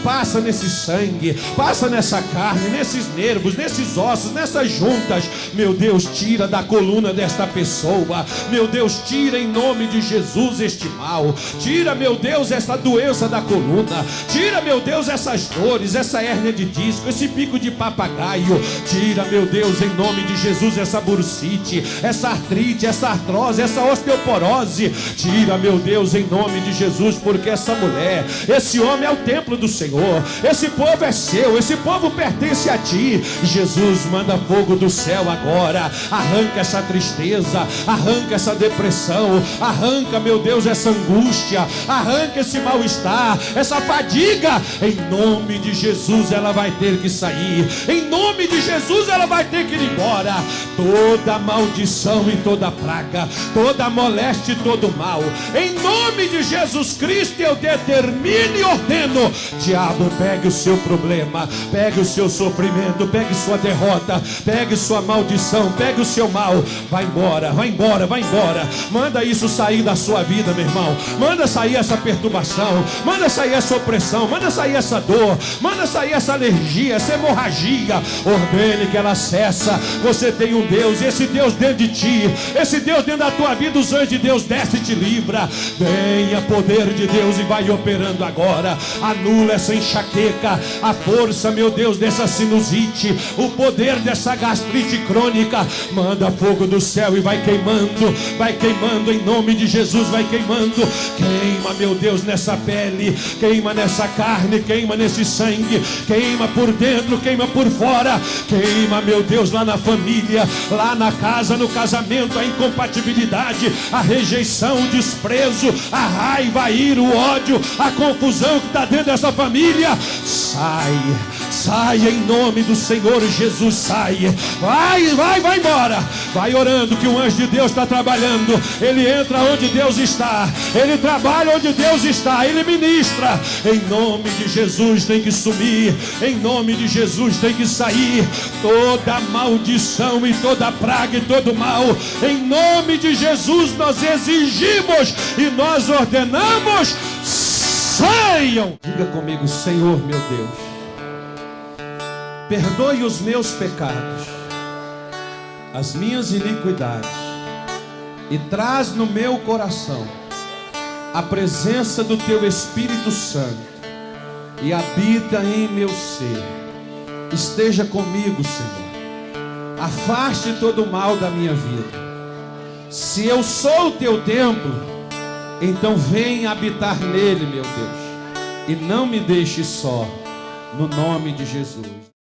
Passa nesse sangue, passa nessa carne, nesses nervos, nesses ossos, nessas juntas. Meu Deus, tira da coluna desta pessoa. Meu Deus, tira em nome de Jesus este mal. Tira, meu Deus, essa doença da coluna. Tira, meu Deus, essas dores, essa hérnia de disco, esse bico de papagaio. Tira, meu Deus, em nome de Jesus, essa bursite, essa artrite, essa artrose, essa osteoporose. Tira, meu Deus, em nome de Jesus, porque essa mulher, esse homem é o templo do Senhor. Esse povo é seu, esse povo pertence a ti. Jesus, manda fogo do céu agora. Arranca essa tristeza, arranca essa depressão, arranca, meu Deus, essa angústia, arranca esse mal-estar, essa fadiga. Em nome de Jesus ela vai ter que sair. Em nome de Jesus ela vai ter que ir embora. Toda maldição e toda praga, toda moléstia e todo mal, em nome de Jesus Cristo eu determino e ordeno: diabo, pegue o seu problema, pegue o seu sofrimento, pegue sua derrota, pegue sua maldição, pegue o seu mal. Vai embora, vai embora, vai embora. Manda isso sair da sua vida, meu irmão. Manda sair essa perturbação, manda sair essa opressão, manda sair essa dor, manda sair essa alergia, essa hemorragia. Ordene que ela cessa. Você tem um Deus, e esse Deus dentro de ti, esse Deus dentro da tua vida, os anjos de Deus desce e te livra. Venha poder de Deus e vai operando agora. Anula essa enxaqueca, a força, meu Deus, dessa sinusite, o poder dessa gastrite crônica. Manda fogo do céu e vai queimando em nome de Jesus, vai queimando. Queima, meu Deus, nessa pele, queima nessa carne, queima nesse sangue, queima por dentro, queima por fora, queima, meu Deus, lá na família, lá na casa, no casamento, a incompatibilidade, a rejeição, o desprezo, a raiva, a ira, o ódio, a confusão que está dentro dessa família. Sai em nome do Senhor Jesus, sai. Vai embora. Vai orando que o anjo de Deus está trabalhando. Ele entra onde Deus está, ele trabalha onde Deus está, ele ministra. Em nome de Jesus tem que sumir, em nome de Jesus tem que sair toda maldição e toda praga e todo mal. Em nome de Jesus nós exigimos e nós ordenamos: saiam. Diga comigo: Senhor, meu Deus, perdoe os meus pecados, as minhas iniquidades, e traz no meu coração a presença do teu Espírito Santo e habita em meu ser. Esteja comigo, Senhor. Afaste todo o mal da minha vida. Se eu sou o teu templo, então vem habitar nele, meu Deus, e não me deixe só, no nome de Jesus.